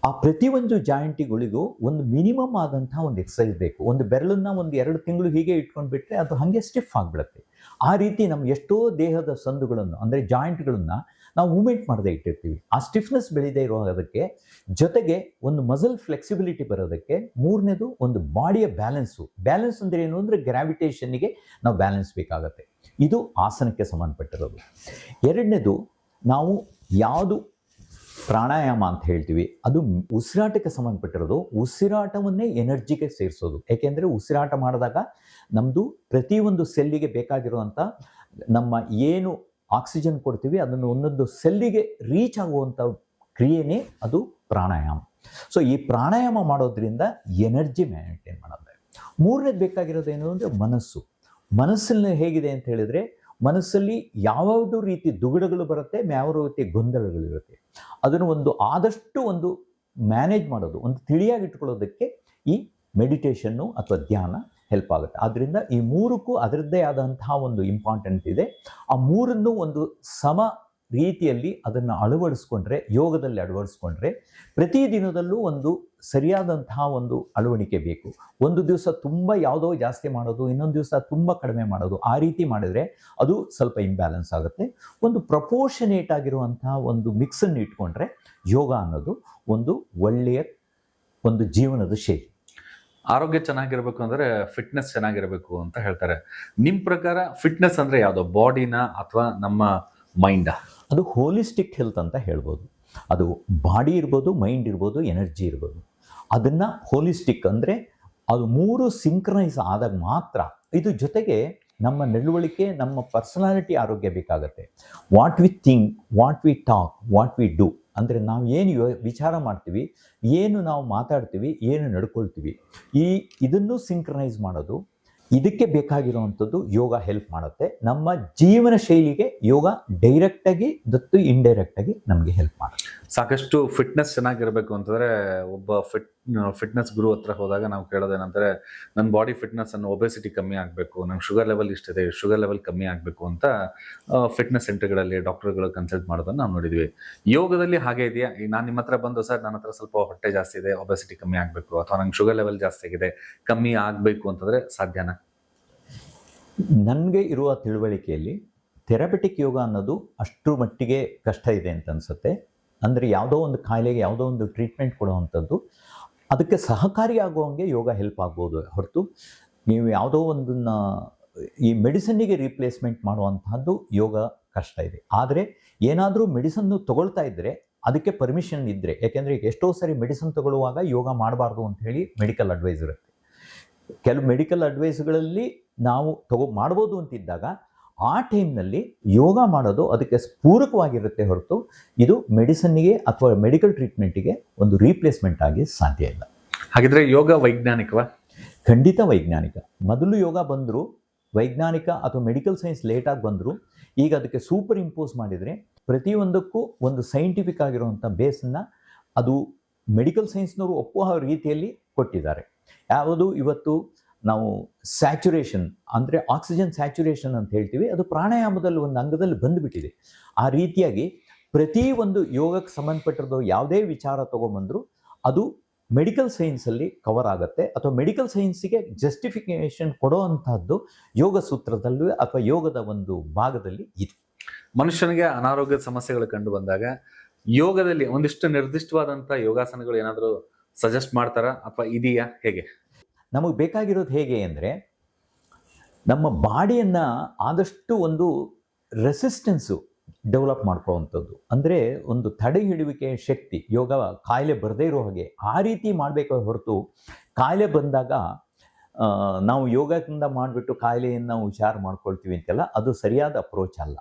ಆ ಪ್ರತಿಯೊಂದು ಜಾಯಿಂಟಿಗಳಿಗೂ ಒಂದು ಮಿನಿಮಮ್ ಆದಂತಹ ಒಂದು ಎಕ್ಸಸೈಸ್ ಬೇಕು. ಒಂದು ಬೆರಳನ್ನು ಒಂದು 2 ತಿಂಗಳು ಹೀಗೆ ಇಟ್ಕೊಂಡು ಬಿಟ್ಟರೆ ಅದು ಹಾಗೆ ಸ್ಟಿಫ್ ಆಗಿಬಿಡುತ್ತೆ. ಆ ರೀತಿ ನಮ್ಮ ಎಷ್ಟೋ ದೇಹದ ಸಂದುಗಳನ್ನು ಅಂದರೆ ಜಾಯಿಂಟ್ಗಳನ್ನು ನಾವು ಮೂವ್ಮೆಂಟ್ ಮಾಡದೇ ಇಟ್ಟಿರ್ತೀವಿ. ಆ ಸ್ಟಿಫ್ನೆಸ್ ಬೆಳೀದೇ ಇರೋದಕ್ಕೆ, ಜೊತೆಗೆ ಒಂದು ಮಸಲ್ ಫ್ಲೆಕ್ಸಿಬಿಲಿಟಿ ಬರೋದಕ್ಕೆ, 3ನೇದು ಒಂದು ಬಾಡಿಯ ಬ್ಯಾಲೆನ್ಸ್ ಅಂದರೆ ಏನು ಅಂದರೆ ಗ್ರಾವಿಟೇಷನ್ನಿಗೆ ನಾವು ಬ್ಯಾಲೆನ್ಸ್ ಬೇಕಾಗುತ್ತೆ. ಇದು ಆಸನಕ್ಕೆ ಸಂಬಂಧಪಟ್ಟಿರೋದು. ಎರಡನೇದು, ನಾವು ಯಾವುದು ಪ್ರಾಣಾಯಾಮ ಅಂತ ಹೇಳ್ತೀವಿ ಅದು ಉಸಿರಾಟಕ್ಕೆ ಸಂಬಂಧಪಟ್ಟಿರೋದು. ಉಸಿರಾಟವನ್ನೇ ಎನರ್ಜಿಗೆ ಸೇರಿಸೋದು. ಏಕೆಂದರೆ ಉಸಿರಾಟ ಮಾಡಿದಾಗ ನಮ್ಮದು ಪ್ರತಿಯೊಂದು ಸೆಲ್ಲಿಗೆ ಬೇಕಾಗಿರುವಂಥ ನಮ್ಮ ಏನು ಆಕ್ಸಿಜನ್ ಕೊಡ್ತೀವಿ ಅದನ್ನು ಒಂದೊಂದು ಸೆಲ್ಲಿಗೆ ರೀಚ್ ಆಗುವಂಥ ಕ್ರಿಯೆನೇ ಅದು ಪ್ರಾಣಾಯಾಮ. ಸೊ ಈ ಪ್ರಾಣಾಯಾಮ ಮಾಡೋದ್ರಿಂದ ಎನರ್ಜಿ ಮೇಂಟೈನ್ ಮಾಡೋದು. ಮೂರನೇದು ಬೇಕಾಗಿರೋದು ಏನು ಅಂದರೆ ಮನಸ್ಸಲ್ಲಿ ಹೇಗಿದೆ ಅಂತ ಹೇಳಿದರೆ, ಮನಸ್ಸಲ್ಲಿ ಯಾವ್ಯಾವುದೋ ರೀತಿ ದುಗುಡಗಳು ಬರುತ್ತೆ, ಯಾವ ರೀತಿ ಗೊಂದಲಗಳಿರುತ್ತೆ. ಅದನ್ನು ಆದಷ್ಟು ಮ್ಯಾನೇಜ್ ಮಾಡೋದು, ತಿಳಿಯಾಗಿ ಇಟ್ಕೊಳ್ಳೋದಕ್ಕೆ ಈ ಮೆಡಿಟೇಷನ್ನು ಅಥವಾ ಧ್ಯಾನ ಹೆಲ್ಪ್ ಆಗುತ್ತೆ. ಆದ್ದರಿಂದ ಈ ಮೂರಕ್ಕೂ ಅದರದ್ದೇ ಆದಂತಹ ಇಂಪಾರ್ಟೆಂಟ್ ಇದೆ. ಆ ಮೂರನ್ನು ಸಮ ರೀತಿಯಲ್ಲಿ ಅದನ್ನು ಯೋಗದಲ್ಲಿ ಅಳವಡಿಸ್ಕೊಂಡ್ರೆ ಪ್ರತಿದಿನದಲ್ಲೂ ಸರಿಯಾದಂತಹ ಅಳವಡಿಕೆ ಬೇಕು. ಒಂದು ದಿವಸ ತುಂಬ ಯಾವುದೋ ಜಾಸ್ತಿ ಮಾಡೋದು, ಇನ್ನೊಂದು ದಿವಸ ತುಂಬ ಕಡಿಮೆ ಮಾಡೋದು, ಆ ರೀತಿ ಮಾಡಿದರೆ ಅದು ಸ್ವಲ್ಪ ಇಂಬ್ಯಾಲೆನ್ಸ್ ಆಗುತ್ತೆ. ಪ್ರಪೋರ್ಷನೇಟ್ ಆಗಿರುವಂತಹ ಮಿಕ್ಸನ್ನು ಇಟ್ಕೊಂಡ್ರೆ ಯೋಗ ಅನ್ನೋದು ಒಳ್ಳೆಯ ಜೀವನದ ಶೈಲಿ. ಆರೋಗ್ಯ ಚೆನ್ನಾಗಿರ್ಬೇಕು ಅಂದರೆ ಫಿಟ್ನೆಸ್ ಚೆನ್ನಾಗಿರಬೇಕು ಅಂತ ಹೇಳ್ತಾರೆ. ನಿಮ್ಮ ಪ್ರಕಾರ ಫಿಟ್ನೆಸ್ ಅಂದರೆ ಯಾವುದು? ಬಾಡಿನ ಅಥವಾ ನಮ್ಮ ಮೈಂಡಾ? ಅದು ಹೋಲಿಸ್ಟಿಕ್ ಹೆಲ್ತ್ ಅಂತ ಹೇಳ್ಬೋದು. ಅದು ಬಾಡಿ ಇರ್ಬೋದು, ಮೈಂಡ್ ಇರ್ಬೋದು, ಎನರ್ಜಿ ಇರ್ಬೋದು. ಅದನ್ನು ಹೋಲಿಸ್ಟಿಕ್ ಅಂದರೆ ಅದು ಮೂರು ಸಿಂಕ್ರನೈಸ್ ಆದಾಗ ಮಾತ್ರ. ಇದು ಜೊತೆಗೆ ನಮ್ಮ ನಡವಳಿಕೆ, ನಮ್ಮ ಪರ್ಸನಾಲಿಟಿ ಆರೋಗ್ಯ ಬೇಕಾಗತ್ತೆ. What we think, what we talk, what we do ಅಂದರೆ ನಾವು ಏನು ವಿಚಾರ ಮಾಡ್ತೀವಿ, ಏನು ನಾವು ಮಾತಾಡ್ತೀವಿ, ಏನು ನಡ್ಕೊಳ್ತೀವಿ, ಇದನ್ನು ಸಿಂಕ್ರನೈಸ್ ಮಾಡೋದು. ಇದಕ್ಕೆ ಬೇಕಾಗಿರುವಂಥದ್ದು ಯೋಗ ಹೆಲ್ಪ್ ಮಾಡುತ್ತೆ. ನಮ್ಮ ಜೀವನ ಶೈಲಿಗೆ ಯೋಗ ಡೈರೆಕ್ಟಾಗಿ ಮತ್ತು ಇಂಡೈರೆಕ್ಟಾಗಿ ನಮಗೆ ಹೆಲ್ಪ್ ಮಾಡುತ್ತೆ. ಸಾಕಷ್ಟು ಫಿಟ್ನೆಸ್ ಚೆನ್ನಾಗಿರಬೇಕು ಅಂತಂದರೆ ಒಬ್ಬ ಫಿಟ್ನೆಸ್ ಗುರು ಹತ್ರ ಹೋದಾಗ ನಾವು ಕೇಳೋದೇನಂದರೆ, ನನ್ನ ಬಾಡಿ ಫಿಟ್ನೆಸ್ ಅನ್ನು ಒಬೆಸಿಟಿ ಕಮ್ಮಿ ಆಗಬೇಕು, ನಂಗೆ ಶುಗರ್ ಲೆವೆಲ್ ಇಷ್ಟಿದೆ, ಶುಗರ್ ಲೆವೆಲ್ ಕಮ್ಮಿ ಆಗಬೇಕು ಅಂತ ಫಿಟ್ನೆಸ್ ಸೆಂಟರ್ಗಳಲ್ಲಿ ಡಾಕ್ಟರ್ಗಳು ಕನ್ಸಲ್ಟ್ ಮಾಡೋದನ್ನು ನಾವು ನೋಡಿದ್ವಿ. ಯೋಗದಲ್ಲಿ ಹಾಗೆ ಇದೆಯಾ? ನಾನು ನಿಮ್ಮ ಹತ್ರ ಬಂದು, ಸರ್ ನನ್ನ ಹತ್ರ ಸ್ವಲ್ಪ ಹೊಟ್ಟೆ ಜಾಸ್ತಿ ಇದೆ, ಒಬೆಸಿಟಿ ಕಮ್ಮಿ ಆಗಬೇಕು, ಅಥವಾ ನಂಗೆ ಶುಗರ್ ಲೆವೆಲ್ ಜಾಸ್ತಿ ಆಗಿದೆ, ಕಮ್ಮಿ ಆಗಬೇಕು ಅಂತಂದರೆ ಸಾಧ್ಯನಾ? ನನಗೆ ಇರುವ ತಿಳುವಳಿಕೆಯಲ್ಲಿ ಥೆರಪೆಟಿಕ್ ಯೋಗ ಅನ್ನೋದು ಅಷ್ಟರ ಮಟ್ಟಿಗೆ ಕಷ್ಟ ಇದೆ ಅಂತ ಅನಿಸುತ್ತೆ. ಅಂದರೆ ಯಾವುದೋ ಕಾಯಿಲೆಗೆ ಯಾವುದೋ ಟ್ರೀಟ್ಮೆಂಟ್ ಕೊಡುವಂಥದ್ದು, ಅದಕ್ಕೆ ಸಹಕಾರಿಯಾಗುವಂಗೆ ಯೋಗ ಹೆಲ್ಪ್ ಆಗ್ಬೋದು ಹೊರತು ನೀವು ಯಾವುದೋ ಈ ಮೆಡಿಸನ್ನಿಗೆ ರೀಪ್ಲೇಸ್ಮೆಂಟ್ ಮಾಡುವಂತಹದ್ದು ಯೋಗ ಕಷ್ಟ ಇದೆ. ಆದರೆ ಏನಾದರೂ ಮೆಡಿಸನ್ನು ತಗೊಳ್ತಾ ಇದ್ದರೆ ಅದಕ್ಕೆ ಪರ್ಮಿಷನ್ ಇದ್ದರೆ, ಯಾಕೆಂದರೆ ಎಷ್ಟೋ ಸರಿ ಮೆಡಿಸನ್ ತಗೊಳ್ಳುವಾಗ ಯೋಗ ಮಾಡಬಾರ್ದು ಅಂತ ಹೇಳಿ ಮೆಡಿಕಲ್ ಅಡ್ವೈಸ್ ಇರುತ್ತೆ. ಕೆಲವು ಮೆಡಿಕಲ್ ಅಡ್ವೈಸ್ಗಳಲ್ಲಿ ನಾವು ಮಾಡ್ಬೋದು ಅಂತಿದ್ದಾಗ ಆ ಟೈಮ್ನಲ್ಲಿ ಯೋಗ ಮಾಡೋದು ಅದಕ್ಕೆ ಪೂರಕವಾಗಿರುತ್ತೆ ಹೊರತು ಇದು ಮೆಡಿಸನ್ನಿಗೆ ಅಥವಾ ಮೆಡಿಕಲ್ ಟ್ರೀಟ್ಮೆಂಟಿಗೆ ರೀಪ್ಲೇಸ್ಮೆಂಟ್ ಆಗಿ ಸಾಧ್ಯ ಇಲ್ಲ. ಹಾಗಿದ್ರೆ ಯೋಗ ವೈಜ್ಞಾನಿಕವಾ? ಖಂಡಿತ ವೈಜ್ಞಾನಿಕ. ಮೊದಲು ಯೋಗ ಬಂದರೂ ವೈಜ್ಞಾನಿಕ ಅಥವಾ ಮೆಡಿಕಲ್ ಸೈನ್ಸ್ ಲೇಟಾಗಿ ಬಂದರೂ ಈಗ ಅದಕ್ಕೆ ಸೂಪರ್ ಇಂಪೋಸ್ ಮಾಡಿದರೆ ಪ್ರತಿಯೊಂದಕ್ಕೂ ಸೈಂಟಿಫಿಕ್ ಆಗಿರುವಂಥ ಬೇಸನ್ನು ಅದು ಮೆಡಿಕಲ್ ಸೈನ್ಸ್ನವರು ಒಪ್ಪುವ ರೀತಿಯಲ್ಲಿ ಕೊಟ್ಟಿದ್ದಾರೆ. ಯಾವುದು ಇವತ್ತು ನಾವು ಸ್ಯಾಚುರೇಷನ್ ಅಂದರೆ ಆಕ್ಸಿಜನ್ ಸ್ಯಾಚುರೇಷನ್ ಅಂತ ಹೇಳ್ತೀವಿ, ಅದು ಪ್ರಾಣಾಯಾಮದಲ್ಲಿ ಅಂಗದಲ್ಲಿ ಬಂದುಬಿಟ್ಟಿದೆ. ಆ ರೀತಿಯಾಗಿ ಯೋಗಕ್ಕೆ ಸಂಬಂಧಪಟ್ಟಿರೋದು ಯಾವುದೇ ವಿಚಾರ ತೊಗೊಂಬಂದರೂ ಅದು ಮೆಡಿಕಲ್ ಸೈನ್ಸಲ್ಲಿ ಕವರ್ ಆಗುತ್ತೆ, ಅಥವಾ ಮೆಡಿಕಲ್ ಸೈನ್ಸಿಗೆ ಜಸ್ಟಿಫಿಕೇಷನ್ ಕೊಡೋ ಅಂಥದ್ದು ಯೋಗ ಸೂತ್ರದಲ್ಲೂ ಅಥವಾ ಯೋಗದ ಭಾಗದಲ್ಲಿ ಇದೆ. ಮನುಷ್ಯನಿಗೆ ಅನಾರೋಗ್ಯದ ಸಮಸ್ಯೆಗಳು ಕಂಡು ಬಂದಾಗ ಯೋಗದಲ್ಲಿ ಒಂದಿಷ್ಟು ನಿರ್ದಿಷ್ಟವಾದಂಥ ಯೋಗಾಸನಗಳು ಏನಾದರೂ ಸಜೆಸ್ಟ್ ಮಾಡ್ತಾರಾ ಅಥವಾ ಇದೆಯಾ? ಹೇಗೆ ನಮಗೆ ಬೇಕಾಗಿರೋದು ಹೇಗೆ ಅಂದರೆ, ನಮ್ಮ ಬಾಡಿಯನ್ನು ಆದಷ್ಟು ರೆಸಿಸ್ಟೆನ್ಸು ಡೆವಲಪ್ ಮಾಡ್ಕೊಳ್ಳುವಂಥದ್ದು. ಅಂದರೆ ತಡೆ ಹಿಡುವಿಕೆ ಶಕ್ತಿ, ಯೋಗ ಕಾಯಿಲೆ ಬರದೇ ಇರೋ ಹಾಗೆ ಆ ರೀತಿ ಮಾಡಬೇಕು ಹೊರತು ಕಾಯಿಲೆ ಬಂದಾಗ ನಾವು ಯೋಗದಿಂದ ಮಾಡಿಬಿಟ್ಟು ಕಾಯಿಲೆಯನ್ನು ಹುಷಾರು ಮಾಡ್ಕೊಳ್ತೀವಿ ಅಂತೆಲ್ಲ ಅದು ಸರಿಯಾದ ಅಪ್ರೋಚ್ ಅಲ್ಲ.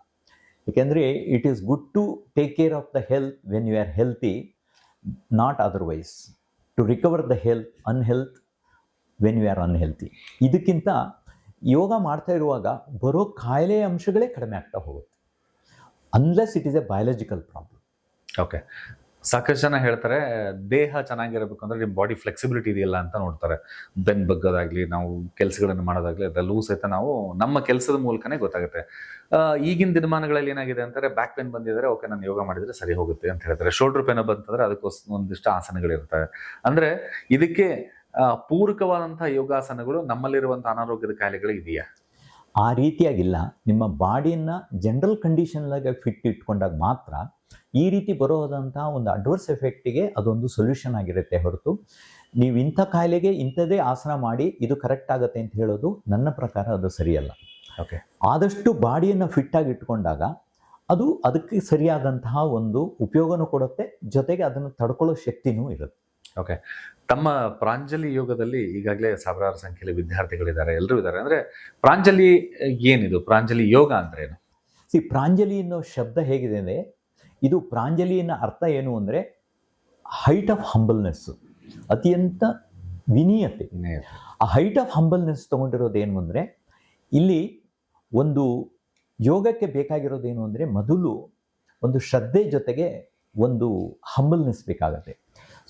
ಏಕೆಂದರೆ it is good to take care of the health when you are healthy, not otherwise to recover the unhealth when you are unhealthy. ಇದಕ್ಕಿಂತ ಯೋಗ ಮಾಡ್ತಾ ಇರುವಾಗ ಬರೋ ಕಾಯಿಲೆ ಅಂಶಗಳೇ ಕಡಿಮೆ ಆಗ್ತಾ ಹೋಗುತ್ತೆ, unless it is A biological problem. Okay, ಸಾಕಷ್ಟು ಜನ ಹೇಳ್ತಾರೆ ದೇಹ ಚೆನ್ನಾಗಿರಬೇಕು ಅಂದರೆ ನಿಮ್ಮ ಬಾಡಿ ಫ್ಲೆಕ್ಸಿಬಿಲಿಟಿ ಇದೆಯಲ್ಲ ಅಂತ ನೋಡ್ತಾರೆ. ಬೆನ್ನು ಬಗ್ಗೋದಾಗಲಿ, ನಾವು ಕೆಲಸಗಳನ್ನು ಮಾಡೋದಾಗಲಿ, ಅದೆಲ್ಲೂ ಸಹಿತ ನಾವು ನಮ್ಮ ಕೆಲಸದ ಮೂಲಕನೇ ಗೊತ್ತಾಗುತ್ತೆ. ಈಗಿನ ದಿನಮಾನಗಳಲ್ಲಿ ಏನಾಗಿದೆ ಅಂತಾರೆ, ಬ್ಯಾಕ್ ಪೇನ್ ಬಂದಿದ್ದಾರೆ, ಓಕೆ ನಾನು ಯೋಗ ಮಾಡಿದರೆ ಸರಿ ಹೋಗುತ್ತೆ ಅಂತ ಹೇಳ್ತಾರೆ. ಶೋಲ್ಡರ್ ಪೇನ್ ಬಂತಂದರೆ ಅದಕ್ಕೋಸ್ಕರ ಒಂದಿಷ್ಟು ಆಸನಗಳಿರ್ತವೆ. ಅಂದರೆ ಇದಕ್ಕೆ ಪೂರಕವಾದಂಥ ಯೋಗಾಸನಗಳು ನಮ್ಮಲ್ಲಿರುವಂಥ ಅನಾರೋಗ್ಯದ ಕಾಯಿಲೆಗಳು ಇದೆಯಾ? ಆ ರೀತಿಯಾಗಿಲ್ಲ. ನಿಮ್ಮ ಬಾಡಿಯನ್ನು ಜನರಲ್ ಕಂಡೀಷನ್ಲಾಗೆ ಫಿಟ್ ಇಟ್ಕೊಂಡಾಗ ಮಾತ್ರ ಈ ರೀತಿ ಬರೋದಂಥ ಅಡ್ವರ್ಸ್ ಎಫೆಕ್ಟಿಗೆ ಅದೊಂದು ಸೊಲ್ಯೂಷನ್ ಆಗಿರುತ್ತೆ ಹೊರತು ನೀವು ಇಂಥ ಕಾಯಿಲೆಗೆ ಇಂಥದ್ದೇ ಆಸನ ಮಾಡಿ ಇದು ಕರೆಕ್ಟ್ ಆಗುತ್ತೆ ಅಂತ ಹೇಳೋದು ನನ್ನ ಪ್ರಕಾರ ಅದು ಸರಿಯಲ್ಲ. ಓಕೆ. ಆದಷ್ಟು ಬಾಡಿಯನ್ನು ಫಿಟ್ಟಾಗಿ ಇಟ್ಕೊಂಡಾಗ ಅದು ಅದಕ್ಕೆ ಸರಿಯಾದಂತಹ ಒಂದು ಉಪಯೋಗನೂ ಕೊಡುತ್ತೆ, ಜೊತೆಗೆ ಅದನ್ನು ತಡ್ಕೊಳ್ಳೋ ಶಕ್ತಿನೂ ಇರುತ್ತೆ. ಓಕೆ. ತಮ್ಮ ಪ್ರಾಂಜಲಿ ಯೋಗದಲ್ಲಿ ಈಗಾಗಲೇ ಸಾವಿರಾರು ಸಂಖ್ಯೆಯಲ್ಲಿ ವಿದ್ಯಾರ್ಥಿಗಳಿದ್ದಾರೆ, ಎಲ್ಲರೂ ಇದ್ದಾರೆ. ಅಂದ್ರೆ ಪ್ರಾಂಜಲಿ ಏನಿದು? ಪ್ರಾಂಜಲಿ ಯೋಗ ಅಂದ್ರೆ ಏನು? ಪ್ರಾಂಜಲಿ ಅನ್ನೋ ಶಬ್ದ ಹೇಗಿದೆ ಅಂದರೆ, ಇದು ಪ್ರಾಂಜಲಿಯ ಅರ್ಥ ಏನು ಅಂದರೆ ಹೈಟ್ ಆಫ್ ಹಂಬಲ್ನೆಸ್, ಅತ್ಯಂತ ವಿನೀಯತೆ. ಆ ಹೈಟ್ ಆಫ್ ಹಂಬಲ್ನೆಸ್ ತೊಗೊಂಡಿರೋದು ಏನು ಅಂದರೆ, ಇಲ್ಲಿ ಒಂದು ಯೋಗಕ್ಕೆ ಬೇಕಾಗಿರೋದೇನು ಅಂದರೆ ಮೊದಲು ಒಂದು ಶ್ರದ್ಧೆ ಜೊತೆಗೆ ಒಂದು ಹಂಬಲ್ನೆಸ್ ಬೇಕಾಗತ್ತೆ.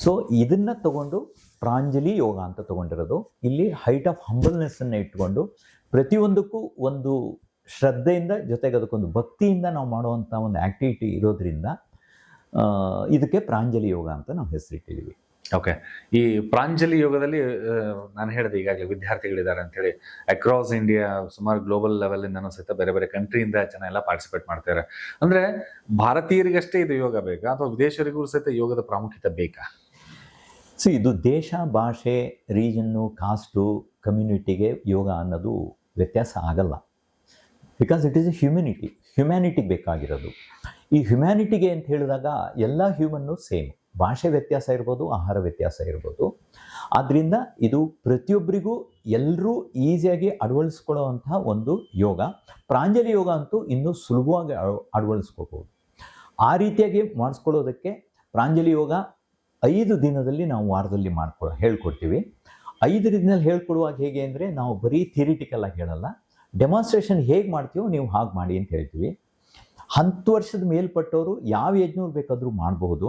ಸೊ ಇದನ್ನು ತಗೊಂಡು ಪ್ರಾಂಜಲಿ ಯೋಗ ಅಂತ ತೊಗೊಂಡಿರೋದು. ಇಲ್ಲಿ ಹೈಟ್ ಆಫ್ ಹಂಬಲ್ನೆಸ್ಸನ್ನು ಇಟ್ಕೊಂಡು ಪ್ರತಿಯೊಂದಕ್ಕೂ ಒಂದು ಶ್ರದ್ಧೆಯಿಂದ ಜೊತೆಗೆ ಅದಕ್ಕೊಂದು ಭಕ್ತಿಯಿಂದ ನಾವು ಮಾಡುವಂಥ ಒಂದು ಆ್ಯಕ್ಟಿವಿಟಿ ಇರೋದ್ರಿಂದ ಇದಕ್ಕೆ ಪ್ರಾಂಜಲಿ ಯೋಗ ಅಂತ ನಾವು ಹೆಸರಿಟ್ಟಿದ್ದೀವಿ. ಓಕೆ. ಈ ಪ್ರಾಂಜಲಿ ಯೋಗದಲ್ಲಿ ನಾನು ಹೇಳಿದೆ ಈಗಾಗಲೇ ವಿದ್ಯಾರ್ಥಿಗಳಿದ್ದಾರೆ ಅಂತೇಳಿ, ಅಕ್ರಾಸ್ ಇಂಡಿಯಾ ಸುಮಾರು ಗ್ಲೋಬಲ್ ಲೆವೆಲಿಂದನೂ ಸಹಿತ ಬೇರೆ ಬೇರೆ ಕಂಟ್ರಿಯಿಂದ ಜನ ಎಲ್ಲ ಪಾರ್ಟಿಸಿಪೇಟ್ ಮಾಡ್ತಾರೆ. ಅಂದರೆ ಭಾರತೀಯರಿಗಷ್ಟೇ ಇದು ಯೋಗ ಬೇಕಾ ಅಥವಾ ವಿದೇಶಿಯರಿಗೂ ಸಹಿತ ಯೋಗದ ಪ್ರಾಮುಖ್ಯತೆ ಬೇಕಾ? ಇದು ದೇಶ, ಭಾಷೆ, ರೀಜನ್ನು, ಕಾಸ್ಟು, ಕಮ್ಯುನಿಟಿಗೆ ಯೋಗ ಅನ್ನೋದು ವ್ಯತ್ಯಾಸ ಆಗಲ್ಲ. ಬಿಕಾಸ್ ಇಟ್ ಈಸ್ ಎ ಹ್ಯುಮ್ಯಾನಿಟಿಗೆ ಬೇಕಾಗಿರೋದು. ಈ ಹ್ಯುಮ್ಯಾನಿಟಿಗೆ ಅಂತ ಹೇಳಿದಾಗ ಎಲ್ಲ ಹ್ಯೂಮನ್ನು ಸೇಮ್. ಭಾಷೆ ವ್ಯತ್ಯಾಸ ಇರ್ಬೋದು, ಆಹಾರ ವ್ಯತ್ಯಾಸ ಇರ್ಬೋದು. ಆದ್ದರಿಂದ ಇದು ಪ್ರತಿಯೊಬ್ಬರಿಗೂ ಎಲ್ಲರೂ ಈಸಿಯಾಗಿ ಅಳವಡಿಸ್ಕೊಳ್ಳುವಂತಹ ಒಂದು ಯೋಗ. ಪ್ರಾಂಜಲಿ ಯೋಗ ಅಂತೂ ಇನ್ನೂ ಸುಲಭವಾಗಿ ಅಳವಡಿಸ್ಕೋಬೋದು. ಆ ರೀತಿಯಾಗಿ ಮಾಡಿಸ್ಕೊಳ್ಳೋದಕ್ಕೆ ಪ್ರಾಂಜಲಿ ಯೋಗ 5 ದಿನದಲ್ಲಿ ನಾವು ವಾರದಲ್ಲಿ ಹೇಳ್ಕೊಡ್ತೀವಿ. 5 ದಿನದಲ್ಲಿ ಹೇಳ್ಕೊಡುವಾಗ ಹೇಗೆ ಅಂದರೆ, ನಾವು ಬರೀ ಥಿಯರಿಟಿಕಲ್ ಆಗಿ ಹೇಳಲ್ಲ, ಡೆಮಾನ್ಸ್ಟ್ರೇಷನ್ ಹೇಗೆ ಮಾಡ್ತೀವೋ ನೀವು ಹಾಗೆ ಮಾಡಿ ಅಂತ ಹೇಳ್ತೀವಿ. 10 ವರ್ಷದ ಮೇಲ್ಪಟ್ಟವರು ಯಾವ ಏಜ್ನವ್ರು ಬೇಕಾದರೂ ಮಾಡಬಹುದು.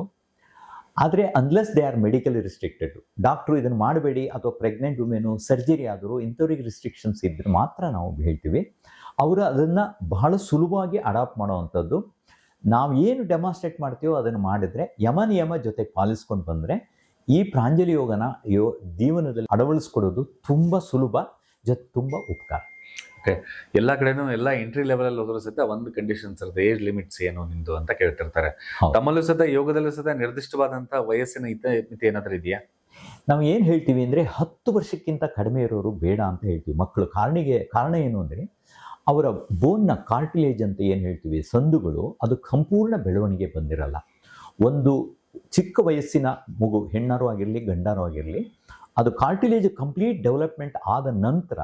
ಆದರೆ unless they are medically restricted, doctor ಇದನ್ನು ಮಾಡಬೇಡಿ ಅಥವಾ ಪ್ರೆಗ್ನೆಂಟ್ ವುಮೆನು, ಸರ್ಜರಿ ಆದರೂ ಇಂಥವ್ರಿಗೆ ರಿಸ್ಟ್ರಿಕ್ಷನ್ಸ್ ಇದ್ದರೆ ಮಾತ್ರ ನಾವು ಹೇಳ್ತೀವಿ. ಅವರು ಅದನ್ನು ಬಹಳ ಸುಲಭವಾಗಿ ಅಡಾಪ್ಟ್ ಮಾಡೋವಂಥದ್ದು. ನಾವು ಏನು ಡೆಮಾನ್ಸ್ಟ್ರೇಟ್ ಮಾಡ್ತೀವೋ ಅದನ್ನು ಮಾಡಿದರೆ, ಯಮ ನಿಯಮ ಜೊತೆಗೆ ಪಾಲಿಸ್ಕೊಂಡು ಬಂದರೆ ಈ ಪ್ರಾಂಜಲಿ ಯೋಗನ ಜೀವನದಲ್ಲಿ ಅಳವಡಿಸ್ಕೊಡೋದು ತುಂಬ ಸುಲಭ, ತುಂಬ ಉಪಕಾರ. ಓಕೆ. ಎಲ್ಲ ಕಡೆನೂ ಎಲ್ಲ ಎಂಟ್ರಿ ಲೆವೆಲಲ್ಲಿ ಹೋದ್ರೂ ಸಹಿತ ಒಂದು ಕಂಡೀಷನ್ಸ್ ಇರುತ್ತೆ, ಏಜ್ ಲಿಮಿಟ್ಸ್ ಏನು ನಿಂದು ಅಂತ ಕೇಳ್ತಿರ್ತಾರೆ. ತಮ್ಮಲ್ಲೂ ಸಹಿತ ಯೋಗದಲ್ಲೂ ಸಹಿತ ನಿರ್ದಿಷ್ಟವಾದಂಥ ವಯಸ್ಸಿನ ಮಿತಿ ಏನಾದರೂ ಇದೆಯಾ? ನಾವು ಏನು ಹೇಳ್ತೀವಿ ಅಂದರೆ 10 ವರ್ಷಕ್ಕಿಂತ ಕಡಿಮೆ ಇರೋರು ಬೇಡ ಅಂತ ಹೇಳ್ತೀವಿ ಮಕ್ಕಳು. ಕಾರಣ ಏನು ಅಂದರೆ, ಅವರ ಬೋನ್ನ ಕಾರ್ಟಿಲೇಜ್ ಅಂತ ಏನು ಹೇಳ್ತೀವಿ, ಸಂದುಗಳು, ಅದು ಸಂಪೂರ್ಣ ಬೆಳವಣಿಗೆ ಬಂದಿರಲ್ಲ. ಒಂದು ಚಿಕ್ಕ ವಯಸ್ಸಿನ ಮಗು, ಹೆಣ್ಣಾರು ಆಗಿರಲಿ ಗಂಡಾರು ಆಗಿರಲಿ, ಅದು ಕಾರ್ಟಿಲೇಜ್ ಕಂಪ್ಲೀಟ್ ಡೆವಲಪ್ಮೆಂಟ್ ಆದ ನಂತರ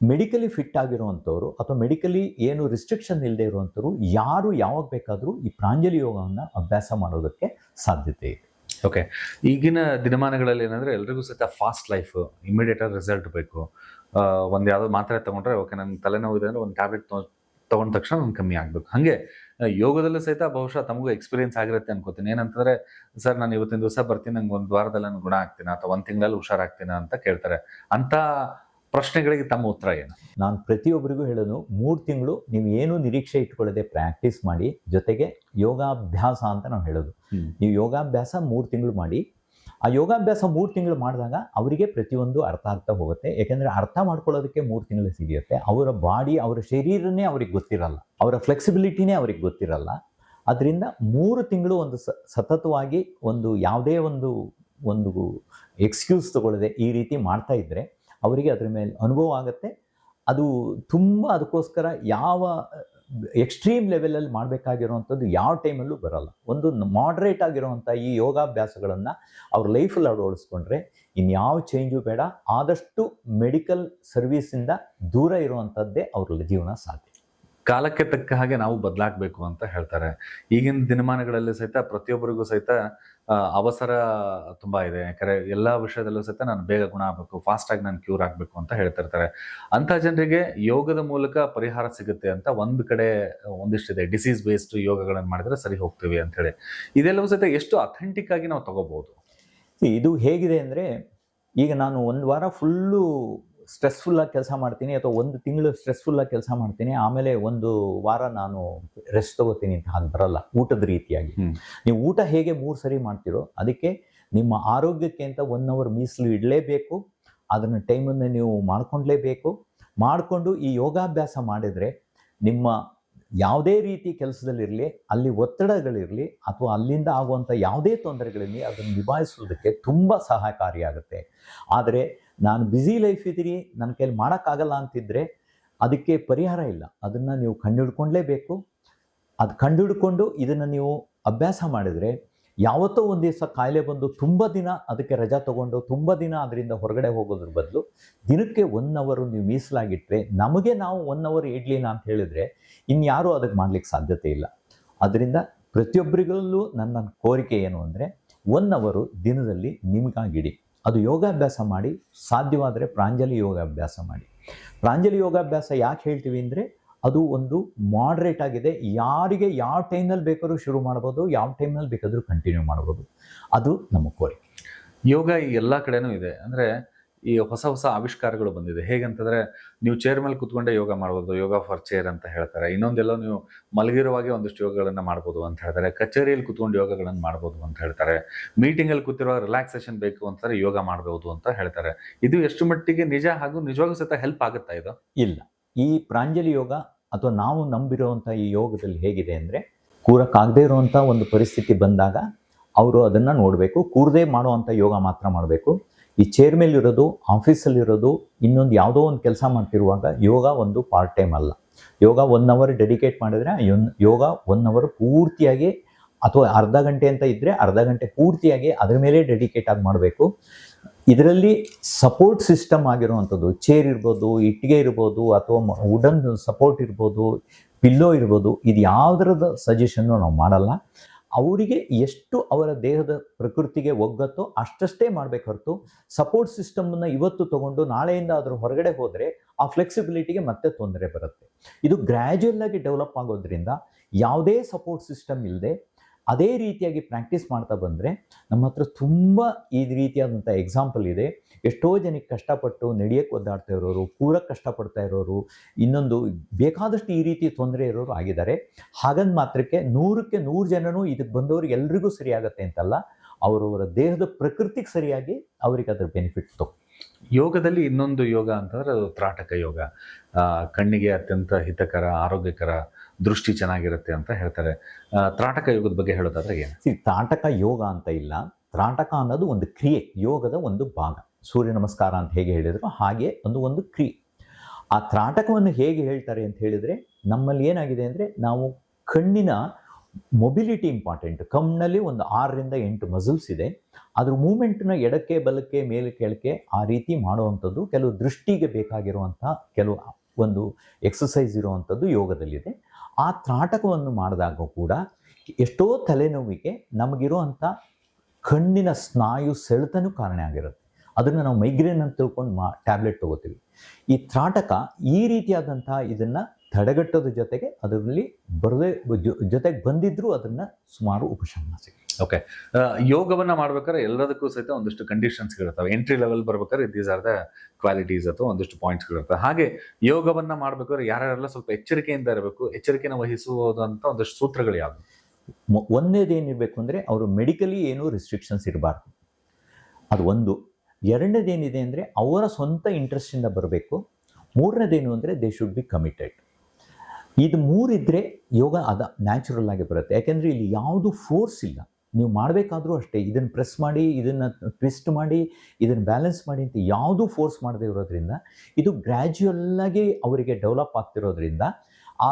ಮೆಡಿಕಲಿ ಫಿಟ್ ಆಗಿರುವಂಥವ್ರು ಅಥವಾ ಮೆಡಿಕಲಿ ಏನು ರಿಸ್ಟ್ರಿಕ್ಷನ್ ಇಲ್ಲದೆ ಇರುವಂಥವ್ರು ಯಾರು ಯಾವಾಗ ಬೇಕಾದರೂ ಈ ಪ್ರಾಂಜಲಿ ಯೋಗವನ್ನು ಅಭ್ಯಾಸ ಮಾಡೋದಕ್ಕೆ ಸಾಧ್ಯತೆ ಇದೆ. ಓಕೆ. ಈಗಿನ ದಿನಮಾನಗಳಲ್ಲಿ ಏನಂದರೆ ಎಲ್ರಿಗೂ ಸಹಿತ ಫಾಸ್ಟ್ ಲೈಫ್, ಇಮಿಡಿಯೇಟ್ ರಿಸಲ್ಟ್ ಬೇಕು. ಒಂದು ಯಾವುದೋ ಮಾತ್ರೆ ತೊಗೊಂಡ್ರೆ ಓಕೆ, ನನಗೆ ತಲೆನೋವು ಇದೆ ಅಂದರೆ ಒಂದು ಟ್ಯಾಬ್ಲೆಟ್ ತೊಗೊಂಡ ತಕ್ಷಣ ನನಗೆ ಕಮ್ಮಿ ಆಗಬೇಕು. ಹಾಗೆ ಯೋಗದಲ್ಲೂ ಸಹಿತ ಬಹುಶಃ ತಮಗೂ ಎಕ್ಸ್ಪೀರಿಯನ್ಸ್ ಆಗಿರುತ್ತೆ ಅನ್ಕೋತೀನಿ. ಏನಂತಂದರೆ, ಸರ್ ನಾನು ಇವತ್ತಿನ ದಿವಸ ಬರ್ತೀನಿ, ನಂಗೆ 1 ವಾರದಲ್ಲಿ ನಾನು ಗುಣ ಆಗ್ತೀನಿ ಅಥವಾ 1 ತಿಂಗಳಲ್ಲಿ ಹುಷಾರಾಗ್ತೀನಿ ಅಂತ ಕೇಳ್ತಾರೆ. ಅಂಥ ಪ್ರಶ್ನೆಗಳಿಗೆ ತಮ್ಮ ಉತ್ತರ ಏನು? ನಾನು ಪ್ರತಿಯೊಬ್ಬರಿಗೂ ಹೇಳೋದು, 3 ತಿಂಗಳು ನೀವು ಏನು ನಿರೀಕ್ಷೆ ಇಟ್ಕೊಳ್ಳದೆ ಪ್ರಾಕ್ಟೀಸ್ ಮಾಡಿ. ಜೊತೆಗೆ ಯೋಗಾಭ್ಯಾಸ ಅಂತ ನಾವು ಹೇಳೋದು, ನೀವು ಯೋಗಾಭ್ಯಾಸ 3 ತಿಂಗಳು ಮಾಡಿ. ಆ ಯೋಗಾಭ್ಯಾಸ 3 ತಿಂಗಳು ಮಾಡಿದಾಗ ಅವರಿಗೆ ಪ್ರತಿಯೊಂದು ಅರ್ಥ ಆಗ್ತಾ ಹೋಗುತ್ತೆ. ಯಾಕೆಂದರೆ ಅರ್ಥ ಮಾಡ್ಕೊಳ್ಳೋದಕ್ಕೆ 3 ತಿಂಗಳು ಸಿಗುತ್ತೆ. ಅವರ ಬಾಡಿ, ಅವರ ಶರೀರನೇ ಅವ್ರಿಗೆ ಗೊತ್ತಿರಲ್ಲ, ಅವರ ಫ್ಲೆಕ್ಸಿಬಿಲಿಟಿನೇ ಅವ್ರಿಗೆ ಗೊತ್ತಿರಲ್ಲ. ಅದರಿಂದ 3 ತಿಂಗಳು ಒಂದು ಸತತವಾಗಿ ಒಂದು ಯಾವುದೇ ಒಂದು ಎಕ್ಸ್ಕ್ಯೂಸ್ ತಗೊಳ್ಳದೆ ಈ ರೀತಿ ಮಾಡ್ತಾ ಇದ್ದರೆ ಅವರಿಗೆ ಅದರ ಮೇಲೆ ಅನುಭವ ಆಗುತ್ತೆ. ಅದು ತುಂಬ ಅದಕ್ಕೋಸ್ಕರ ಯಾವ ಎಕ್ಸ್ಟ್ರೀಮ್ ಲೆವೆಲಲ್ಲಿ ಮಾಡಬೇಕಾಗಿರುವಂಥದ್ದು ಯಾವ ಟೈಮಲ್ಲೂ ಬರಲ್ಲ. ಒಂದು ಮಾಡ್ರೇಟ್ ಆಗಿರುವಂಥ ಈ ಯೋಗಾಭ್ಯಾಸಗಳನ್ನು ಅವ್ರ ಲೈಫಲ್ಲಿ ಅಳವಡಿಸ್ಕೊಂಡ್ರೆ ಇನ್ಯಾವ ಚೇಂಜು ಬೇಡ. ಆದಷ್ಟು ಮೆಡಿಕಲ್ ಸರ್ವಿಸಿಂದ ದೂರ ಇರುವಂಥದ್ದೇ ಅವ್ರ ಜೀವನ ಸಾಧ್ಯ. ಕಾಲಕ್ಕೆ ತಕ್ಕ ಹಾಗೆ ನಾವು ಬದಲಾಗಬೇಕು ಅಂತ ಹೇಳ್ತಾರೆ. ಈಗಿನ ದಿನಮಾನಗಳಲ್ಲಿ ಸಹಿತ ಪ್ರತಿಯೊಬ್ಬರಿಗೂ ಸಹಿತ ಅವಸರ ತುಂಬ ಇದೆ. ಯಾಕಂದರೆ ಎಲ್ಲ ವಿಷಯದಲ್ಲೂ ಸಹಿತ ನಾನು ಬೇಗ ಗುಣ ಆಗಬೇಕು, ಫಾಸ್ಟಾಗಿ ನಾನು ಕ್ಯೂರ್ ಆಗಬೇಕು ಅಂತ ಹೇಳ್ತಿರ್ತಾರೆ. ಅಂಥ ಜನರಿಗೆ ಯೋಗದ ಮೂಲಕ ಪರಿಹಾರ ಸಿಗುತ್ತೆ ಅಂತ ಒಂದು ಕಡೆ ಒಂದಿಷ್ಟಿದೆ. ಡಿಸೀಸ್ ಬೇಸ್ಡ್ ಯೋಗಗಳನ್ನು ಮಾಡಿದ್ರೆ ಸರಿ ಹೋಗ್ತೀವಿ ಅಂಥೇಳಿ. ಇದೆಲ್ಲವೂ ಸಹಿತ ಎಷ್ಟು ಅಥೆಂಟಿಕ್ ಆಗಿ ನಾವು ತಗೋಬಹುದು? ಇದು ಹೇಗಿದೆ ಅಂದರೆ, ಈಗ ನಾನು 1 ವಾರ ಫುಲ್ಲು ಸ್ಟ್ರೆಸ್ಫುಲ್ಲಾಗಿ ಕೆಲಸ ಮಾಡ್ತೀನಿ ಅಥವಾ 1 ತಿಂಗಳು ಸ್ಟ್ರೆಸ್ಫುಲ್ಲಾಗಿ ಕೆಲಸ ಮಾಡ್ತೀನಿ, ಆಮೇಲೆ 1 ವಾರ ನಾನು ರೆಸ್ಟ್ ತಗೋತೀನಿ ಅಂತ ಅದು ಬರಲ್ಲ. ಊಟದ ರೀತಿಯಾಗಿ ನೀವು ಊಟ ಹೇಗೆ 3 ಸರಿ ಮಾಡ್ತೀರೋ ಅದಕ್ಕೆ ನಿಮ್ಮ ಆರೋಗ್ಯಕ್ಕೆ ಅಂತ 1 ಅವರ್ ಮೀಸಲು ಇಡಲೇಬೇಕು. ಅದನ್ನು ಟೈಮನ್ನು ನೀವು ಮಾಡ್ಕೊಳ್ಲೇಬೇಕು. ಮಾಡಿಕೊಂಡು ಈ ಯೋಗಾಭ್ಯಾಸ ಮಾಡಿದರೆ ನಿಮ್ಮ ಯಾವುದೇ ರೀತಿ ಕೆಲಸದಲ್ಲಿರಲಿ, ಅಲ್ಲಿ ಒತ್ತಡಗಳಿರಲಿ ಅಥವಾ ಅಲ್ಲಿಂದ ಆಗುವಂಥ ಯಾವುದೇ ತೊಂದರೆಗಳಿರಲಿ, ಅದನ್ನು ನಿಭಾಯಿಸೋದಕ್ಕೆ ತುಂಬ ಸಹಾಯಕಾರಿಯಾಗುತ್ತೆ. ಆದರೆ ನಾನು ಬ್ಯುಸಿ ಲೈಫ್ ಇದ್ದೀನಿ, ನನ್ನ ಕೈಲಿ ಮಾಡೋಕ್ಕಾಗಲ್ಲ ಅಂತಿದ್ದರೆ ಅದಕ್ಕೆ ಪರಿಹಾರ ಇಲ್ಲ. ಅದನ್ನು ನೀವು ಕಂಡುಹಿಡ್ಕೊಂಡ್ಲೇಬೇಕು. ಅದು ಕಂಡುಹಿಡ್ಕೊಂಡು ಇದನ್ನು ನೀವು ಅಭ್ಯಾಸ ಮಾಡಿದರೆ ಯಾವತ್ತೋ ಒಂದು ದಿವಸ ಕಾಯಿಲೆ ಬಂದು ತುಂಬ ದಿನ ಅದಕ್ಕೆ ರಜಾ ತೊಗೊಂಡು ತುಂಬ ದಿನ ಅದರಿಂದ ಹೊರಗಡೆ ಹೋಗೋದ್ರ ಬದಲು ದಿನಕ್ಕೆ 1 ಅವರ್ ನೀವು ಮೀಸಲಾಗಿಟ್ಟರೆ, ನಮಗೆ ನಾವು 1 ಅವರ್ ಇಡ್ಲಿನ ಅಂತ ಹೇಳಿದರೆ ಇನ್ಯಾರೂ ಅದಕ್ಕೆ ಮಾಡಲಿಕ್ಕೆ ಸಾಧ್ಯತೆ ಇಲ್ಲ. ಅದರಿಂದ ಪ್ರತಿಯೊಬ್ಬರಿಗಲ್ಲೂ ನನ್ನ ಕೋರಿಕೆ ಏನು ಅಂದರೆ 1 ಅವರು ದಿನದಲ್ಲಿ ನಿಮಗಾಗಿಡಿ. ಅದು ಯೋಗಾಭ್ಯಾಸ ಮಾಡಿ, ಸಾಧ್ಯವಾದರೆ ಪ್ರಾಂಜಲಿ ಯೋಗಾಭ್ಯಾಸ ಮಾಡಿ. ಪ್ರಾಂಜಲಿ ಯೋಗಾಭ್ಯಾಸ ಯಾಕೆ ಹೇಳ್ತೀವಿ ಅಂದರೆ ಅದು ಒಂದು ಮಾಡ್ರೇಟ್ ಆಗಿದೆ. ಯಾರಿಗೆ ಯಾವ ಟೈಮ್ನಲ್ಲಿ ಬೇಕಾದ್ರೂ ಶುರು ಮಾಡ್ಬೋದು, ಯಾವ ಟೈಮ್ನಲ್ಲಿ ಬೇಕಾದರೂ ಕಂಟಿನ್ಯೂ ಮಾಡ್ಬೋದು. ಅದು ನಮ್ಮ ಕೋರಿಕೆ. ಯೋಗ ಈ ಎಲ್ಲ ಕಡೆನೂ ಇದೆ. ಅಂದರೆ ಈ ಹೊಸ ಹೊಸ ಆವಿಷ್ಕಾರಗಳು ಬಂದಿದೆ. ಹೇಗಂತಂದರೆ ನೀವು ಚೇರ್ ಮೇಲೆ ಕೂತ್ಕೊಂಡೇ ಯೋಗ ಮಾಡ್ಬೋದು, ಯೋಗ ಫಾರ್ ಚೇರ್ ಅಂತ ಹೇಳ್ತಾರೆ. ಇನ್ನೊಂದೆಲ್ಲ ನೀವು ಮಲಗಿರುವಾಗೆ ಒಂದಿಷ್ಟು ಯೋಗಗಳನ್ನು ಮಾಡ್ಬೋದು ಅಂತ ಹೇಳ್ತಾರೆ. ಕಚೇರಿಯಲ್ಲಿ ಕೂತ್ಕೊಂಡು ಯೋಗಗಳನ್ನು ಮಾಡ್ಬೋದು ಅಂತ ಹೇಳ್ತಾರೆ. ಮೀಟಿಂಗಲ್ಲಿ ಕೂತಿರುವ ರಿಲ್ಯಾಕ್ಸೇಷನ್ ಬೇಕು ಅಂತಾರೆ, ಯೋಗ ಮಾಡ್ಬೋದು ಅಂತ ಹೇಳ್ತಾರೆ. ಇದು ಎಷ್ಟು ಮಟ್ಟಿಗೆ ನಿಜ ಹಾಗೂ ನಿಜವಾಗೂ ಸಹಿತ ಹೆಲ್ಪ್ ಆಗುತ್ತಾ ಇದು? ಇಲ್ಲ. ಈ ಪ್ರಾಂಜಲಿ ಯೋಗ ಅಥವಾ ನಾವು ನಂಬಿರುವಂಥ ಈ ಯೋಗದಲ್ಲಿ ಹೇಗಿದೆ ಅಂದರೆ, ಕೂರಕ್ಕಾಗದೇ ಇರುವಂಥ ಒಂದು ಪರಿಸ್ಥಿತಿ ಬಂದಾಗ ಅವರು ಅದನ್ನು ನೋಡಬೇಕು. ಕೂರದೇ ಮಾಡುವಂಥ ಯೋಗ ಮಾತ್ರ ಮಾಡಬೇಕು. ಈ ಚೇರ್ ಮೇಲಿರೋದು, ಆಫೀಸಲ್ಲಿರೋದು, ಇನ್ನೊಂದು ಯಾವುದೋ ಒಂದು ಕೆಲಸ ಮಾಡ್ತಿರುವಾಗ ಯೋಗ ಒಂದು ಪಾರ್ಟ್ ಟೈಮ್ ಅಲ್ಲ. ಯೋಗ 1 ಅವರ್ ಡೆಡಿಕೇಟ್ ಮಾಡಿದ್ರೆ ಯೋಗ 1 ಅವರ್ ಪೂರ್ತಿಯಾಗಿ, ಅಥವಾ ಅರ್ಧ ಗಂಟೆ ಅಂತ ಇದ್ದರೆ ಅರ್ಧ ಗಂಟೆ ಪೂರ್ತಿಯಾಗಿ ಅದರ ಮೇಲೆ ಡೆಡಿಕೇಟ್ ಆಗಿ ಮಾಡಬೇಕು. ಇದರಲ್ಲಿ ಸಪೋರ್ಟ್ ಸಿಸ್ಟಮ್ ಆಗಿರುವಂಥದ್ದು ಚೇರ್ ಇರ್ಬೋದು, ಇಟ್ಟಿಗೆ ಇರ್ಬೋದು, ಅಥವಾ ವುಡನ್ ಸಪೋರ್ಟ್ ಇರ್ಬೋದು, ಪಿಲ್ಲೋ ಇರ್ಬೋದು, ಇದು ಯಾವುದರದ ಸಜೆಷನ್ನು ನಾವು ಮಾಡಲ್ಲ. ಅವರಿಗೆ ಎಷ್ಟು ಅವರ ದೇಹದ ಪ್ರಕೃತಿಗೆ ಒಗ್ಗತ್ತೋ ಅಷ್ಟಷ್ಟೇ ಮಾಡಬೇಕು ಹೊರತು ಸಪೋರ್ಟ್ ಸಿಸ್ಟಮನ್ನು ಇವತ್ತು ತಗೊಂಡು ನಾಳೆಯಿಂದ ಅದರ ಹೊರಗಡೆ ಹೋದರೆ ಆ ಫ್ಲೆಕ್ಸಿಬಿಲಿಟಿಗೆ ಮತ್ತೆ ತೊಂದರೆ ಬರುತ್ತೆ. ಇದು ಗ್ರ್ಯಾಜುಯಲ್ ಆಗಿ ಡೆವಲಪ್ ಆಗೋದ್ರಿಂದ ಯಾವುದೇ ಸಪೋರ್ಟ್ ಸಿಸ್ಟಮ್ ಇಲ್ಲದೆ ಅದೇ ರೀತಿಯಾಗಿ ಪ್ರಾಕ್ಟೀಸ್ ಮಾಡ್ತಾ ಬಂದರೆ ನಮ್ಮ ಹತ್ರ ತುಂಬ ಈ ರೀತಿಯಾದಂಥ ಎಕ್ಸಾಂಪಲ್ ಇದೆ. ಎಷ್ಟೋ ಜನಕ್ಕೆ ಕಷ್ಟಪಟ್ಟು ನಡೆಯೋಕ್ಕೆ ಒದ್ದಾಡ್ತಾ ಇರೋರು, ಕೂರಕ್ಕೆ ಕಷ್ಟಪಡ್ತಾ ಇರೋರು, ಇನ್ನೊಂದು ಬೇಕಾದಷ್ಟು ಈ ರೀತಿ ತೊಂದರೆ ಇರೋರು ಆಗಿದ್ದಾರೆ. ಹಾಗಂದು ಮಾತ್ರಕ್ಕೆ 100ಕ್ಕೆ 100 ಜನನೂ ಇದಕ್ಕೆ ಬಂದವ್ರಿಗೆ ಎಲ್ರಿಗೂ ಸರಿಯಾಗತ್ತೆ ಅಂತಲ್ಲ. ಅವರವರ ದೇಹದ ಪ್ರಕೃತಿಗೆ ಸರಿಯಾಗಿ ಅವ್ರಿಗೆ ಅದರ ಬೆನಿಫಿಟ್ ಯೋಗದಲ್ಲಿ ಇನ್ನೊಂದು ಯೋಗ ಅಂತಂದರೆ ಅದು ತ್ರಾಟಕ ಯೋಗ. ಕಣ್ಣಿಗೆ ಅತ್ಯಂತ ಹಿತಕರ, ಆರೋಗ್ಯಕರ, ದೃಷ್ಟಿ ಚೆನ್ನಾಗಿರುತ್ತೆ ಅಂತ ಹೇಳ್ತಾರೆ. ತ್ರಾಟಕ ಯೋಗದ ಬಗ್ಗೆ ಹೇಳೋದಾದ್ರೆ ಏನು? ತ್ರಾಟಕ ಯೋಗ ಅಂತ ಇಲ್ಲ. ತ್ರಾಟಕ ಅನ್ನೋದು ಒಂದು ಕ್ರಿಯೆ, ಯೋಗದ ಒಂದು ಭಾಗ. ಸೂರ್ಯ ನಮಸ್ಕಾರ ಅಂತ ಹೇಗೆ ಹೇಳಿದ್ರು ಹಾಗೆ ಒಂದು ಕ್ರಿಯೆ. ಆ ತ್ರಾಟಕವನ್ನು ಹೇಗೆ ಹೇಳ್ತಾರೆ ಅಂತ ಹೇಳಿದರೆ, ನಮ್ಮಲ್ಲಿ ಏನಾಗಿದೆ ಅಂದರೆ ನಾವು ಕಣ್ಣಿನ ಮೊಬಿಲಿಟಿ ಇಂಪಾರ್ಟೆಂಟ್. ಕಣ್ಣಲ್ಲಿ ಒಂದು 6ರಿಂದ 8 ಮಸಲ್ಸ್ ಇದೆ. ಅದ್ರ ಮೂಮೆಂಟ್ನ ಎಡಕ್ಕೆ ಬಲಕ್ಕೆ ಮೇಲೆ ಕೆಳಕ್ಕೆ ಆ ರೀತಿ ಮಾಡುವಂಥದ್ದು ಕೆಲವು ದೃಷ್ಟಿಗೆ ಬೇಕಾಗಿರುವಂಥ ಕೆಲವು ಒಂದು ಎಕ್ಸಸೈಸ್ ಇರುವಂಥದ್ದು ಯೋಗದಲ್ಲಿದೆ. ಆ ತ್ರಾಟಕವನ್ನು ಮಾಡಿದಾಗ ಕೂಡ ಎಷ್ಟೋ ತಲೆನೋವಿಗೆ ನಮಗಿರುವಂಥ ಕಣ್ಣಿನ ಸ್ನಾಯು ಸೆಳೆತನೂ ಕಾರಣ ಆಗಿರುತ್ತೆ. ಅದನ್ನು ನಾವು ಮೈಗ್ರೇನ್ ಅಂತ ತಿಳ್ಕೊಂಡು ಟ್ಯಾಬ್ಲೆಟ್ ತೊಗೋತೀವಿ. ಈ ತ್ರಾಟಕ ಈ ರೀತಿಯಾದಂಥ ಇದನ್ನು ತಡೆಗಟ್ಟೋದ್ರ ಜೊತೆಗೆ ಅದರಲ್ಲಿ ಜೊತೆಗೆ ಬಂದಿದ್ರೂ ಅದನ್ನು ಸುಮಾರು ಉಪಶಮನ ಸಿಗುತ್ತೆ. ಓಕೆ, ಯೋಗವನ್ನು ಮಾಡ್ಬೇಕಾದ್ರೆ ಎಲ್ಲದಕ್ಕೂ ಸಹಿತ ಒಂದಿಷ್ಟು ಕಂಡೀಷನ್ಸ್ಗಳಿರ್ತವೆ. ಎಂಟ್ರಿ ಲೆವೆಲ್ ಬರ್ಬೇಕಾದ್ರೆ ದೀಸ್ ಆರ್ ದ ಕ್ವಾಲಿಟೀಸ್ ಅಥವಾ ಒಂದಿಷ್ಟು ಪಾಯಿಂಟ್ಸ್ಗಳಿರ್ತವೆ. ಹಾಗೆ ಯೋಗವನ್ನು ಮಾಡ್ಬೇಕಾದ್ರೆ ಯಾರ್ಯಾರೆಲ್ಲ ಸ್ವಲ್ಪ ಎಚ್ಚರಿಕೆಯಿಂದ ಇರಬೇಕು, ಎಚ್ಚರಿಕೆನ ವಹಿಸುವುದಂತ ಒಂದಷ್ಟು ಸೂತ್ರಗಳು ಯಾವುದು? ಒಂದೇದೇನಿರಬೇಕು ಅಂದರೆ ಅವರು ಮೆಡಿಕಲಿ ಏನೂ ರಿಸ್ಟ್ರಿಕ್ಷನ್ಸ್ ಇರಬಾರ್ದು, ಅದು ಒಂದು. ಎರಡನೇದೇನಿದೆ ಅಂದರೆ ಅವರ ಸ್ವಂತ ಇಂಟ್ರೆಸ್ಟಿಂದ ಬರಬೇಕು. ಮೂರನೇದೇನು ಅಂದರೆ ದೇ ಶುಡ್ ಬಿ ಕಮಿಟೆಡ್. ಇದು 3 ಇದ್ದರೆ ಯೋಗ ನ್ಯಾಚುರಲ್ ಆಗಿ ಬರುತ್ತೆ. ಯಾಕೆಂದರೆ ಇಲ್ಲಿ ಯಾವುದು ಫೋರ್ಸ್ ಇಲ್ಲ. ನೀವು ಮಾಡಬೇಕಾದ್ರೂ ಅಷ್ಟೇ, ಇದನ್ನು ಪ್ರೆಸ್ ಮಾಡಿ, ಇದನ್ನು ಟ್ವಿಸ್ಟ್ ಮಾಡಿ, ಇದನ್ನು ಬ್ಯಾಲೆನ್ಸ್ ಮಾಡಿ ಅಂತ ಯಾವುದೂ ಫೋರ್ಸ್ ಮಾಡದೇ ಇರೋದ್ರಿಂದ ಇದು ಗ್ರ್ಯಾಜುಯಲ್ಲಾಗಿ ಅವರಿಗೆ ಡೆವಲಪ್ ಆಗ್ತಿರೋದ್ರಿಂದ,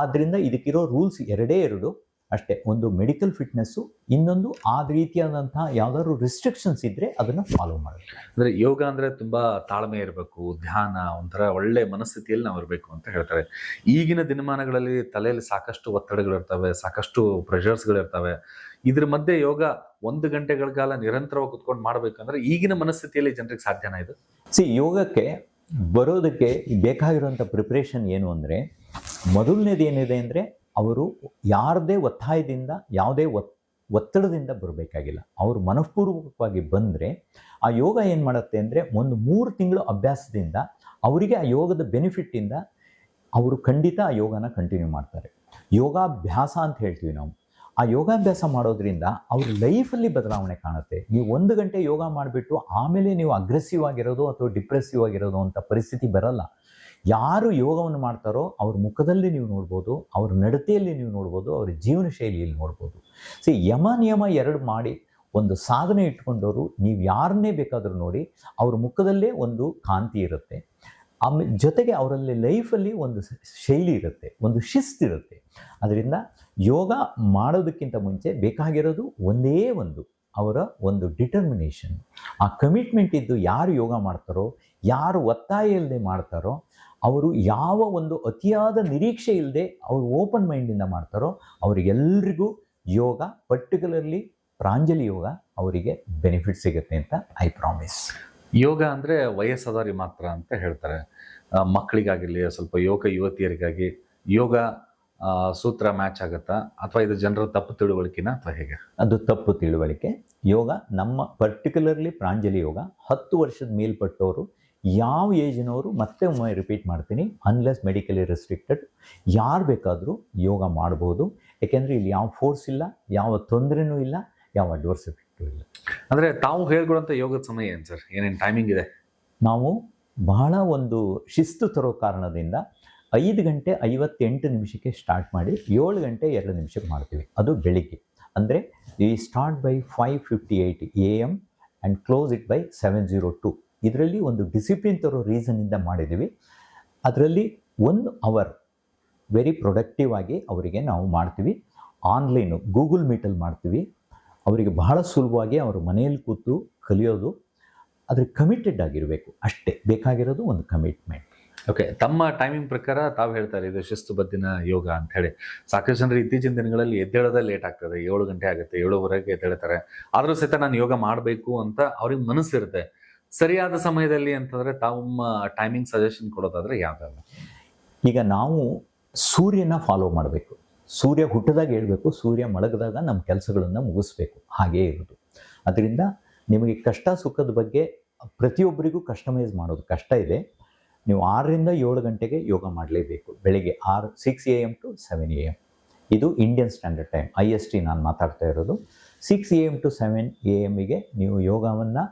ಆದ್ದರಿಂದ ಇದಕ್ಕಿರೋ ರೂಲ್ಸ್ 2 ಅಷ್ಟೇ. ಒಂದು ಮೆಡಿಕಲ್ ಫಿಟ್ನೆಸ್ಸು, ಇನ್ನೊಂದು ಆ ರೀತಿಯಾದಂಥ ಯಾವುದಾದ್ರು ರಿಸ್ಟ್ರಿಕ್ಷನ್ಸ್ ಇದ್ದರೆ ಅದನ್ನು ಫಾಲೋ ಮಾಡಬೇಕು. ಅಂದರೆ ಯೋಗ ಅಂದರೆ ತುಂಬ ತಾಳ್ಮೆ ಇರಬೇಕು, ಧ್ಯಾನ, ಒಂಥರ ಒಳ್ಳೆ ಮನಸ್ಥಿತಿಯಲ್ಲಿ ನಾವು ಇರಬೇಕು ಅಂತ ಹೇಳ್ತಾರೆ. ಈಗಿನ ದಿನಮಾನಗಳಲ್ಲಿ ತಲೆಯಲ್ಲಿ ಸಾಕಷ್ಟು ಒತ್ತಡಗಳಿರ್ತವೆ, ಸಾಕಷ್ಟು ಪ್ರೆಷರ್ಸ್ಗಳಿರ್ತವೆ. ಇದ್ರ ಮಧ್ಯೆ ಯೋಗ 1 ಗಂಟೆಗಳ ಕಾಲ ನಿರಂತರವಾಗಿ ಕುತ್ಕೊಂಡು ಮಾಡಬೇಕಂದ್ರೆ ಈಗಿನ ಮನಸ್ಥಿತಿಯಲ್ಲಿ ಜನರಿಗೆ ಸಾಧ್ಯನಾ ಇದು? ಯೋಗಕ್ಕೆ ಬರೋದಕ್ಕೆ ಬೇಕಾಗಿರುವಂಥ ಪ್ರಿಪ್ರೇಷನ್ ಏನು ಅಂದರೆ, ಮೊದಲನೇದು ಏನಿದೆ ಅಂದರೆ ಅವರು ಯಾರದೇ ಒತ್ತಾಯದಿಂದ, ಯಾವುದೇ ಒತ್ತಡದಿಂದ ಬರಬೇಕಾಗಿಲ್ಲ. ಅವರು ಮನಃಪೂರ್ವಕವಾಗಿ ಬಂದರೆ ಆ ಯೋಗ ಏನು ಮಾಡುತ್ತೆ ಅಂದರೆ, ಒಂದು 3 ತಿಂಗಳು ಅಭ್ಯಾಸದಿಂದ ಅವರಿಗೆ ಆ ಯೋಗದ ಬೆನಿಫಿಟ್ಟಿಂದ ಅವರು ಖಂಡಿತ ಆ ಯೋಗನ ಕಂಟಿನ್ಯೂ ಮಾಡ್ತಾರೆ. ಯೋಗಾಭ್ಯಾಸ ಅಂತ ಹೇಳ್ತೀವಿ ನಾವು. ಆ ಯೋಗಾಭ್ಯಾಸ ಮಾಡೋದ್ರಿಂದ ಅವ್ರ ಲೈಫಲ್ಲಿ ಬದಲಾವಣೆ ಕಾಣುತ್ತೆ. ನೀವು 1 ಗಂಟೆ ಯೋಗ ಮಾಡಿಬಿಟ್ಟು ಆಮೇಲೆ ನೀವು ಅಗ್ರೆಸಿವ್ ಆಗಿರೋದು ಅಥವಾ ಡಿಪ್ರೆಸಿವ್ ಆಗಿರೋದು ಅಂತ ಪರಿಸ್ಥಿತಿ ಬರಲ್ಲ. ಯಾರು ಯೋಗವನ್ನು ಮಾಡ್ತಾರೋ ಅವ್ರ ಮುಖದಲ್ಲಿ ನೀವು ನೋಡ್ಬೋದು, ಅವ್ರ ನಡತೆಯಲ್ಲಿ ನೀವು ನೋಡ್ಬೋದು, ಅವ್ರ ಜೀವನ ಶೈಲಿಯಲ್ಲಿ ನೋಡ್ಬೋದು. ಯಮ ನಿಯಮ 2 ಮಾಡಿ ಒಂದು ಸಾಧನೆ ಇಟ್ಕೊಂಡವರು ನೀವು ಯಾರನ್ನೇ ಬೇಕಾದರೂ ನೋಡಿ, ಅವ್ರ ಮುಖದಲ್ಲೇ ಒಂದು ಕಾಂತಿ ಇರುತ್ತೆ. ಆಮೇಲೆ ಜೊತೆಗೆ ಅವರಲ್ಲಿ ಲೈಫಲ್ಲಿ ಒಂದು ಶೈಲಿ ಇರುತ್ತೆ, ಒಂದು ಶಿಸ್ತಿರುತ್ತೆ. ಅದರಿಂದ ಯೋಗ ಮಾಡೋದಕ್ಕಿಂತ ಮುಂಚೆ ಬೇಕಾಗಿರೋದು ಒಂದೇ ಒಂದು, ಅವರ ಒಂದು ಡಿಟರ್ಮಿನೇಷನ್, ಆ ಕಮಿಟ್ಮೆಂಟ್ ಇದ್ದು ಯಾರು ಯೋಗ ಮಾಡ್ತಾರೋ, ಯಾರು ಒತ್ತಾಯ ಇಲ್ಲದೆ ಮಾಡ್ತಾರೋ, ಅವರು ಯಾವ ಒಂದು ಅತಿಯಾದ ನಿರೀಕ್ಷೆ ಇಲ್ಲದೆ ಅವರು ಓಪನ್ ಮೈಂಡಿಂದ ಮಾಡ್ತಾರೋ ಅವರಿಗೆಲ್ಲರಿಗೂ ಯೋಗ, ಪರ್ಟಿಕ್ಯುಲರ್ಲಿ ಪ್ರಾಂಜಲಿ ಯೋಗ ಅವರಿಗೆ ಬೆನಿಫಿಟ್ ಸಿಗುತ್ತೆ ಅಂತ ಐ ಪ್ರಾಮಿಸ್. ಯೋಗ ಅಂದರೆ ವಯಸ್ಸಾದವರಿಗೆ ಮಾತ್ರ ಅಂತ ಹೇಳ್ತಾರೆ. ಮಕ್ಕಳಿಗಾಗಿರಲಿ, ಸ್ವಲ್ಪ ಯುವತಿಯರಿಗಾಗಿ ಯೋಗ ಸೂತ್ರ ಮ್ಯಾಚ್ ಆಗುತ್ತಾ, ಅಥವಾ ಇದು ಜನರ ತಪ್ಪು ತಿಳುವಳಿಕೆನ, ಅಥವಾ ಹೇಗೆ? ಅದು ತಪ್ಪು ತಿಳುವಳಿಕೆ. ಯೋಗ ನಮ್ಮ ಪರ್ಟಿಕ್ಯುಲರ್ಲಿ ಪ್ರಾಂಜಲಿ ಯೋಗ 10 ವರ್ಷದ ಮೇಲ್ಪಟ್ಟವರು, ಯಾವ ಏಜಿನವರು, ಮತ್ತೆ ಒಮ್ಮೆ ರಿಪೀಟ್ ಮಾಡ್ತೀನಿ, ಅನ್ಲೆಸ್ ಮೆಡಿಕಲಿ ರೆಸ್ಟ್ರಿಕ್ಟೆಡ್, ಯಾರು ಬೇಕಾದರೂ ಯೋಗ ಮಾಡ್ಬೋದು. ಯಾಕೆಂದರೆ ಇಲ್ಲಿ ಯಾವ ಫೋರ್ಸ್ ಇಲ್ಲ, ಯಾವ ತೊಂದರೆನೂ ಇಲ್ಲ, ಯಾವ ಅಡ್ವರ್ಸ್ ಎಫೆಕ್ಟು ಇಲ್ಲ. ಅಂದರೆ ತಾವು ಹೇಳ್ಕೊಡೋಂಥ ಯೋಗದ ಸಮಯ ಏನು ಸರ್? ಏನೇನು ಟೈಮಿಂಗ್ ಇದೆ? ನಾವು ಬಹಳ ಒಂದು ಶಿಸ್ತು ತರೋ ಕಾರಣದಿಂದ 5 ಗಂಟೆ 58 ನಿಮಿಷಕ್ಕೆ ಸ್ಟಾರ್ಟ್ ಮಾಡಿ 7 ಗಂಟೆ 2 ನಿಮಿಷಕ್ಕೆ ಮಾಡ್ತೀವಿ. ಅದು ಬೆಳಿಗ್ಗೆ. ಅಂದರೆ we start by 5:58 AM and close it by 7:02. ಇದರಲ್ಲಿ ಒಂದು ಡಿಸಿಪ್ಲಿನ್ ತರೋ ರೀಸನ್ನಿಂದ ಮಾಡಿದ್ದೀವಿ. ಅದರಲ್ಲಿ 1 ಅವರ್ ವೆರಿ ಪ್ರೊಡಕ್ಟಿವ್ ಆಗಿ ಅವರಿಗೆ ನಾವು ಮಾಡ್ತೀವಿ. ಆನ್ಲೈನು ಗೂಗಲ್ ಮೀಟಲ್ಲಿ ಮಾಡ್ತೀವಿ. ಅವರಿಗೆ ಬಹಳ ಸುಲಭವಾಗಿ ಅವರ ಮನೆಯಲ್ಲಿ ಕೂತು ಕಲಿಯೋದು. ಅದ್ರ ಕಮಿಟೆಡ್ ಆಗಿರಬೇಕು, ಅಷ್ಟೇ ಬೇಕಾಗಿರೋದು, ಒಂದು ಕಮಿಟ್ಮೆಂಟ್. ಓಕೆ, ತಮ್ಮ ಟೈಮಿಂಗ್ ಪ್ರಕಾರ ತಾವು ಹೇಳ್ತಾರೆ ಇದು ಶಿಸ್ತುಬದ್ಧಿನ ಯೋಗ ಅಂತ ಹೇಳಿ. ಸಾಕಷ್ಟು ಜನರು ಇತ್ತೀಚಿನ ದಿನಗಳಲ್ಲಿ ಎದ್ದೇಳೋದೇ ಲೇಟ್ ಆಗ್ತದೆ, 7 ಗಂಟೆ ಆಗುತ್ತೆ, 7:15 ಎದ್ದೇಳ್ತಾರೆ. ಆದರೂ ಸಹಿತ ನಾನು ಯೋಗ ಮಾಡಬೇಕು ಅಂತ ಅವ್ರಿಗೆ ಮನಸ್ಸಿರುತ್ತೆ. ಸರಿಯಾದ ಸಮಯದಲ್ಲಿ ಅಂತಂದರೆ ತಮ್ಮ ಟೈಮಿಂಗ್ ಸಜೆಷನ್ ಕೊಡೋದಾದರೆ ಯಾವ್ದಾದ್ರು? ಈಗ ನಾವು ಸೂರ್ಯನ ಫಾಲೋ ಮಾಡಬೇಕು. ಸೂರ್ಯ ಹುಟ್ಟಿದಾಗ ಹೇಳ್ಬೇಕು, ಸೂರ್ಯ ಮಲಗಿದಾಗ ನಮ್ಮ ಕೆಲಸಗಳನ್ನು ಮುಗಿಸ್ಬೇಕು, ಹಾಗೇ ಇರೋದು. ಅದರಿಂದ ನಿಮಗೆ ಕಷ್ಟ ಸುಖದ ಬಗ್ಗೆ ಪ್ರತಿಯೊಬ್ಬರಿಗೂ ಕಸ್ಟಮೈಸ್ ಮಾಡೋದು ಕಷ್ಟ ಇದೆ. ನೀವು 6ರಿಂದ 7 ಗಂಟೆಗೆ ಯೋಗ ಮಾಡಲೇಬೇಕು. ಬೆಳಿಗ್ಗೆ 6 AM to 7 AM. ಇದು ಇಂಡಿಯನ್ ಸ್ಟ್ಯಾಂಡರ್ಡ್ ಟೈಮ್, IST ನಾನು ಮಾತಾಡ್ತಾ ಇರೋದು. 6 AM to 7 AM ನೀವು ಯೋಗವನ್ನು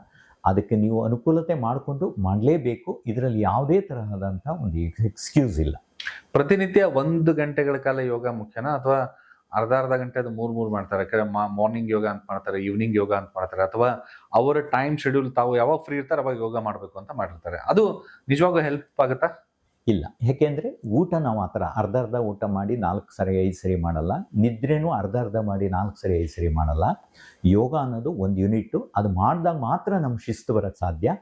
ಅದಕ್ಕೆ ನೀವು ಅನುಕೂಲತೆ ಮಾಡಿಕೊಂಡು ಮಾಡಲೇಬೇಕು. ಇದರಲ್ಲಿ ಯಾವುದೇ ತರಹದಂಥ ಒಂದು ಎಕ್ಸ್ಕ್ಯೂಸ್ ಇಲ್ಲ. ಪ್ರತಿನಿತ್ಯ 1 ಗಂಟೆಗಳ ಕಾಲ ಯೋಗ ಮುಖ್ಯನಾ, ಅಥವಾ ಅರ್ಧ ಗಂಟೆ ಅದು 3 ಮಾಡ್ತಾರೆ? ಮಾರ್ನಿಂಗ್ ಯೋಗ ಅಂತ ಮಾಡ್ತಾರೆ, ಈವ್ನಿಂಗ್ ಯೋಗ ಅಂತ ಮಾಡ್ತಾರೆ, ಅಥವಾ ಅವರ ಟೈಮ್ ಶೆಡ್ಯೂಲ್ ತಾವು ಯಾವಾಗ ಫ್ರೀ ಇರ್ತಾರೆ ಅವಾಗ ಯೋಗ ಮಾಡಬೇಕು ಅಂತ ಮಾಡಿರ್ತಾರೆ. ಅದು ನಿಜವಾಗೂ ಹೆಲ್ಪ್ ಆಗುತ್ತಾ? ಇಲ್ಲ, ಯಾಕೆಂದರೆ ಊಟ ನಾವು ಆ ಥರ ಅರ್ಧ ಊಟ ಮಾಡಿ 4 ಸರಿ 5 ಸರಿ ಮಾಡಲ್ಲ. ನಿದ್ರೆನೂ ಅರ್ಧ ಮಾಡಿ 4 ಸರಿ 5 ಸರಿ ಮಾಡಲ್ಲ. ಯೋಗ ಅನ್ನೋದು ಒಂದು ಯೂನಿಟ್ಟು. ಅದು ಮಾಡಿದಾಗ ಮಾತ್ರ ನಮ್ಮ ಶಿಸ್ತು ಬರೋಕ್ಕೆ ಸಾಧ್ಯ.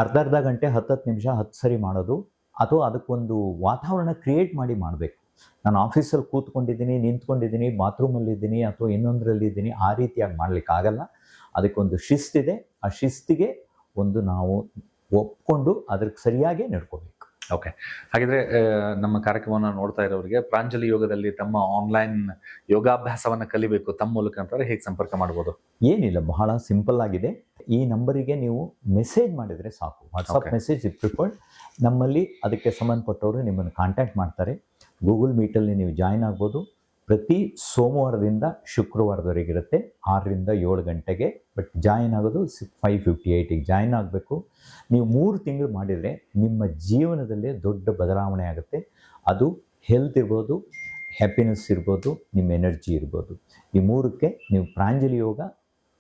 ಅರ್ಧ ಗಂಟೆ 10 ನಿಮಿಷ 10 ಸರಿ ಮಾಡೋದು, ಅಥವಾ ಅದಕ್ಕೊಂದು ವಾತಾವರಣ ಕ್ರಿಯೇಟ್ ಮಾಡಿ ಮಾಡಬೇಕು. ನಾನು ಆಫೀಸಲ್ಲಿ ಕೂತ್ಕೊಂಡಿದ್ದೀನಿ, ನಿಂತ್ಕೊಂಡಿದ್ದೀನಿ, ಬಾತ್ರೂಮಲ್ಲಿದ್ದೀನಿ, ಅಥವಾ ಇನ್ನೊಂದರಲ್ಲಿದ್ದೀನಿ, ಆ ರೀತಿಯಾಗಿ ಮಾಡಲಿಕ್ಕಾಗಲ್ಲ. ಅದಕ್ಕೊಂದು ಶಿಸ್ತಿದೆ. ಆ ಶಿಸ್ತಿಗೆ ಒಂದು ನಾವು ಒಪ್ಕೊಂಡು ಅದಕ್ಕೆ ಸರಿಯಾಗಿ ನಡ್ಕೋಬೇಕು. ಓಕೆ, ಹಾಗಿದ್ರೆ ನಮ್ಮ ಕಾರ್ಯಕ್ರಮವನ್ನು ನೋಡ್ತಾ ಇರೋರಿಗೆ ಪ್ರಾಂಜಲಿ ಯೋಗದಲ್ಲಿ ತಮ್ಮ ಆನ್ಲೈನ್ ಯೋಗಾಭ್ಯಾಸವನ್ನು ಕಲಿಬೇಕು ತಮ್ಮ ಮೂಲಕ ಅಂತಂದರೆ ಹೇಗೆ ಸಂಪರ್ಕ ಮಾಡ್ಬೋದು? ಏನಿಲ್ಲ, ಬಹಳ ಸಿಂಪಲ್ ಆಗಿದೆ. ಈ ನಂಬರಿಗೆ ನೀವು ಮೆಸೇಜ್ ಮಾಡಿದರೆ ಸಾಕು, ವಾಟ್ಸಪ್ ಮೆಸೇಜ್ ಇಟ್ ಪ್ರಿಫರ್ಡ್. ನಮ್ಮಲ್ಲಿ ಅದಕ್ಕೆ ಸಂಬಂಧಪಟ್ಟವರು ನಿಮ್ಮನ್ನು ಕಾಂಟ್ಯಾಕ್ಟ್ ಮಾಡ್ತಾರೆ. ಗೂಗಲ್ ಮೀಟಲ್ಲಿ ನೀವು ಜಾಯ್ನ್ ಆಗ್ಬೋದು. ಪ್ರತಿ ಸೋಮವಾರದಿಂದ ಶುಕ್ರವಾರದವರೆಗೆ ಇರುತ್ತೆ, 6ರಿಂದ 7 ಗಂಟೆಗೆ. ಬಟ್ ಜಾಯಿನ್ ಆಗೋದು 5:58ಗೆ ಜಾಯಿನ್ ಆಗಬೇಕು. ನೀವು 3 ತಿಂಗಳು ಮಾಡಿದರೆ ನಿಮ್ಮ ಜೀವನದಲ್ಲೇ ದೊಡ್ಡ ಬದಲಾವಣೆ ಆಗುತ್ತೆ. ಅದು ಹೆಲ್ತ್ ಇರ್ಬೋದು, ಹ್ಯಾಪಿನೆಸ್ ಇರ್ಬೋದು, ನಿಮ್ಮ ಎನರ್ಜಿ ಇರ್ಬೋದು. ಈ 3ಕ್ಕೆ ನೀವು ಪ್ರಾಂಜಲಿ ಯೋಗ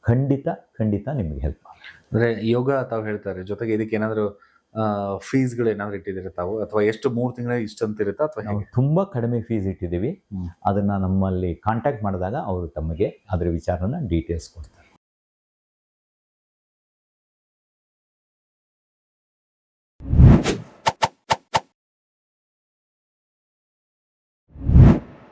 ಖಂಡಿತ ನಿಮಗೆ ಹೆಲ್ಪ್ ಆಗುತ್ತೆ. ಅಂದರೆ ಯೋಗ ತಾವು ಹೇಳ್ತಾರೆ, ಜೊತೆಗೆ ಇದಕ್ಕೆ ಏನಾದರೂ ಫೀಸ್ಗಳು ಏನಾದರೂ ಇಟ್ಟಿದ್ದೀರಾ ತಾವು, ಅಥವಾ ಎಷ್ಟು 3 ತಿಂಗಳಿಗೆ ಇಷ್ಟಂತ ಇರುತ್ತಾ, ಅಥವಾ ನಾವು ತುಂಬ ಕಡಿಮೆ ಫೀಸ್ ಇಟ್ಟಿದ್ದೀವಿ. ಅದನ್ನು ನಮ್ಮಲ್ಲಿ ಕಾಂಟ್ಯಾಕ್ಟ್ ಮಾಡಿದಾಗ ಅವರು ತಮಗೆ ಅದರ ವಿಚಾರನ ಡೀಟೇಲ್ಸ್ ಕೊಡ್ತಾರೆ.